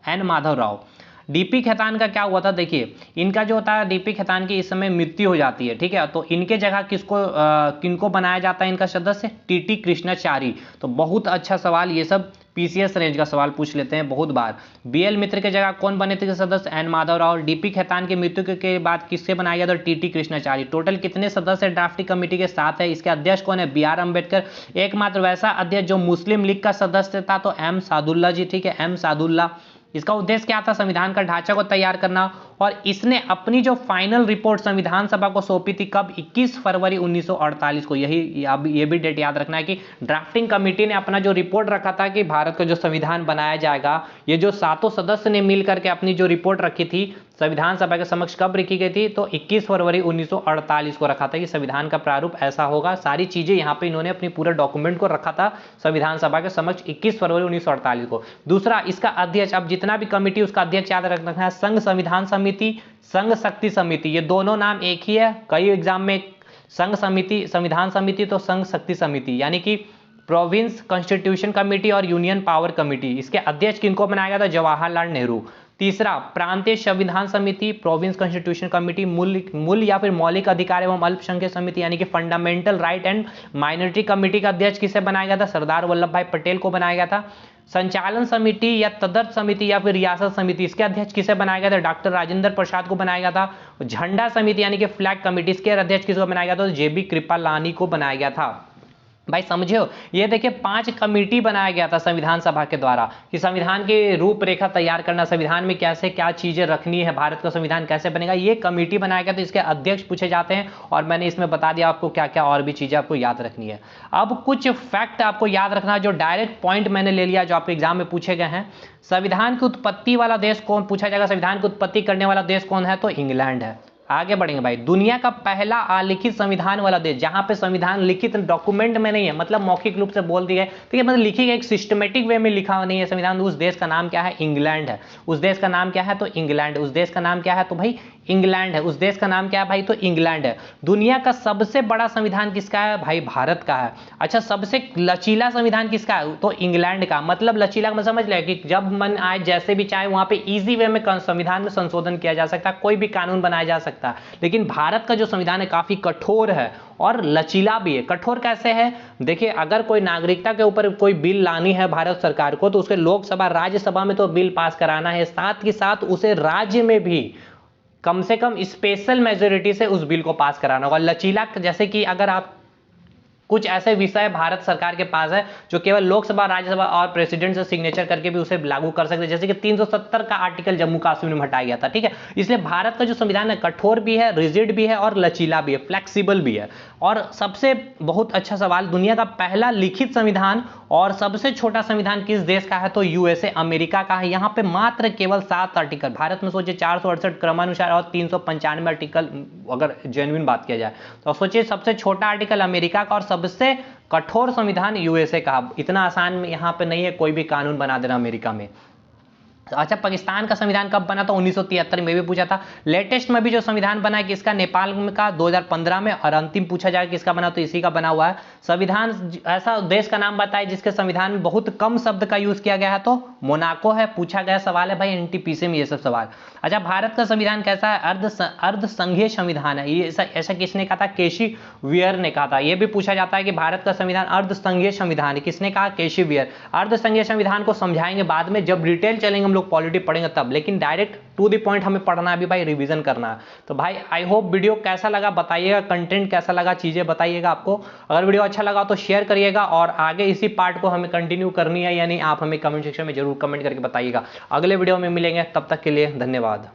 N माधव राव। DP खेतान का क्या हुआ था, देखिए इनका जो होता है DP खेतान की इस समय मृत्यु हो जाती है। ठीक है। तो इनके जगह किनको बनाया जाता है इनका सदस्य, TT कृष्णाचारी। तो बहुत अच्छा सवाल, ये सब PCS रेंज का सवाल पूछ लेते हैं बहुत बार। BL मित्र के जगह कौन बने थे सदस्य, N माधव राव। DP खेतान की मृत्यु के बाद किससे बनाया गया, तो TT कृष्णाचारी। टोटल कितने सदस्य ड्राफ्टिंग कमेटी के 7 है। इसके अध्यक्ष कौन है, BR अम्बेडकर। एकमात्र वैसा अध्यक्ष जो मुस्लिम लीग का सदस्य था, तो M सादुल्ला जी। ठीक है, M सादुल्ला। इसका उद्देश्य क्या था, संविधान का ढांचा को तैयार करना। और इसने अपनी जो फाइनल रिपोर्ट संविधान सभा को सौंपी थी कब, 21 फरवरी 1948 को। यही अब ये भी डेट याद रखना है कि ड्राफ्टिंग कमेटी ने अपना जो रिपोर्ट रखा था कि भारत का जो संविधान बनाया जाएगा, ये जो 7 सदस्य ने मिल करके अपनी जो रिपोर्ट रखी थी संविधान सभा के समक्ष कब रखी गई थी, तो 21 फरवरी 1948 को रखा था कि संविधान का प्रारूप ऐसा होगा। सारी चीजें यहाँ पे इन्होंने अपनी पूरे डॉक्यूमेंट को रखा था संविधान सभा के समक्ष 21 फरवरी 1948 को। दूसरा, इसका अध्यक्ष, अब जितना भी कमेटी उसका अध्यक्ष याद रखना है, संघ संविधान समिति, संघ शक्ति समिति, ये दोनों नाम एक ही है। कई एग्जाम में संघ समिति, संविधान समिति तो संघ शक्ति समिति, यानी कि प्रोविंस कॉन्स्टिट्यूशन कमेटी और यूनियन पावर कमेटी। इसके अध्यक्ष किनको बनाया गया था, जवाहरलाल नेहरू। तीसरा, प्रांतीय संविधान समिति, प्रोविंस कॉन्स्टिट्यूशन कमेटी। मूल या फिर मौलिक अधिकार एवं अल्पसंख्यक समिति यानी कि fundamental right and minority committee का अध्यक्ष किसे बनाया गया था, सरदार वल्लभ भाई पटेल को बनाया गया था। संचालन समिति या तदर्थ समिति या फिर रियासत समिति, इसके अध्यक्ष किसे बनाया गया था, डॉक्टर राजेंद्र प्रसाद को बनाया गया था। झंडा समिति यानी कि फ्लैग कमेटी, इसके अध्यक्ष किसको बनाया गया था, JB कृपलानी को बनाया गया था। भाई समझियो, ये देखिए 5 कमेटी बनाया गया था संविधान सभा के द्वारा कि संविधान की रूपरेखा तैयार करना, संविधान में कैसे क्या चीजें रखनी है, भारत का संविधान कैसे बनेगा, ये कमेटी बनाया गया। तो इसके अध्यक्ष पूछे जाते हैं और मैंने इसमें बता दिया आपको क्या क्या और भी चीजें आपको याद रखनी है। अब कुछ फैक्ट आपको याद रखना, जो डायरेक्ट पॉइंट मैंने ले लिया जो आपके एग्जाम में पूछे गए हैं। संविधान की उत्पत्ति वाला देश कौन, पूछा जाएगा संविधान की उत्पत्ति करने वाला देश कौन है, तो इंग्लैंड है। आगे बढ़ेंगे भाई, दुनिया का पहला अलिखित संविधान वाला देश, जहां पे संविधान लिखित डॉक्यूमेंट में नहीं है, मतलब मौखिक रूप से बोल दी गई, ठीक है, मतलब लिखी गई, एक सिस्टमेटिक वे में लिखा नहीं है संविधान, उस देश का नाम क्या है, इंग्लैंड है। उस देश का नाम क्या है, तो इंग्लैंड। उस देश का नाम क्या है, तो भाई इंग्लैंड है। उस देश का नाम क्या है भाई, तो इंग्लैंड है। दुनिया का सबसे बड़ा संविधान किसका है भाई, भारत का है। अच्छा, सबसे लचीला संविधान किसका है, तो इंग्लैंड का। मतलब लचीला में समझ ले कि जब मन आए जैसे भी चाहे वहां पे इजी वे में संविधान में संशोधन किया जा सकता है, कोई भी कानून बनाया जा सकता है। लेकिन भारत का जो संविधान है काफी कठोर है और लचीला भी है। कठोर कैसे है, देखिए अगर कोई नागरिकता के ऊपर कोई बिल लानी है भारत सरकार को, तो उसके लोकसभा राज्यसभा में तो बिल पास कराना है, साथ ही साथ उसे राज्य में भी कम से कम स्पेशल मेजोरिटी से उस बिल को पास कराना होगा। लचीला जैसे कि अगर आप कुछ ऐसे विषय भारत सरकार के पास है जो केवल लोकसभा, राज्यसभा और प्रेसिडेंट से सिग्नेचर करके भी उसे लागू कर सकते हैं, जैसे कि 370 का आर्टिकल जम्मू कश्मीर में हटाया गया था, ठीक है। इसलिए भारत का जो संविधान है कठोर भी है, रिजिड भी है और लचीला भी है, फ्लेक्सिबल भी है। और सबसे बहुत अच्छा सवाल, दुनिया का पहला लिखित संविधान और सबसे छोटा संविधान किस देश का है, तो यूएसए अमेरिका का है। यहाँ पे मात्र केवल 7 आर्टिकल, भारत में सोचिए 468 क्रमानुसार और 395 आर्टिकल अगर जेन्युइन बात किया जाए तो सोचिए सबसे छोटा आर्टिकल अमेरिका का और सबसे कठोर संविधान यूएसए का। इतना आसान में यहाँ पे नहीं है कोई भी कानून बना देना अमेरिका में। अच्छा, पाकिस्तान का संविधान कब बना था, 1973 में भी पूछा था। लेटेस्ट में भी जो संविधान बना है किसका, नेपाल का 2015 में, और अंतिम पूछा जाए किसका बना तो इसी का बना हुआ है। संविधान ऐसा देश का नाम बताए जिसके संविधान में बहुत कम शब्द का यूज किया गया है, तो मोनाको है। पूछा गया सवाल है भाई एनटीपीसी में ये सब सवाल। अच्छा, भारत का संविधान कैसा है, अर्ध संघीय संविधान है। ये ऐसा किसने कहा था, केसी वियर ने कहा था। ये भी पूछा जाता है कि भारत का संविधान अर्ध संघीय संविधान है, किसने कहा, केसी वियर। अर्ध संघीय संविधान को समझाएंगे बाद में, जब डिटेल चलेंगे हम लोग पॉलिटी पढ़ेंगे तब, लेकिन डायरेक्ट टू द पॉइंट हमें पढ़ना है अभी भाई, रिवीजन करना है। तो भाई आई होप वीडियो कैसा लगा बताइएगा, कंटेंट कैसा लगा चीजें बताइएगा आपको। अगर वीडियो अच्छा लगा तो शेयर करिएगा, और आगे इसी पार्ट को हमें कंटिन्यू करनी है या नहीं आप हमें कमेंट सेक्शन में जरूर कमेंट करके बताइएगा। अगले वीडियो में मिलेंगे, तब तक के लिए धन्यवाद।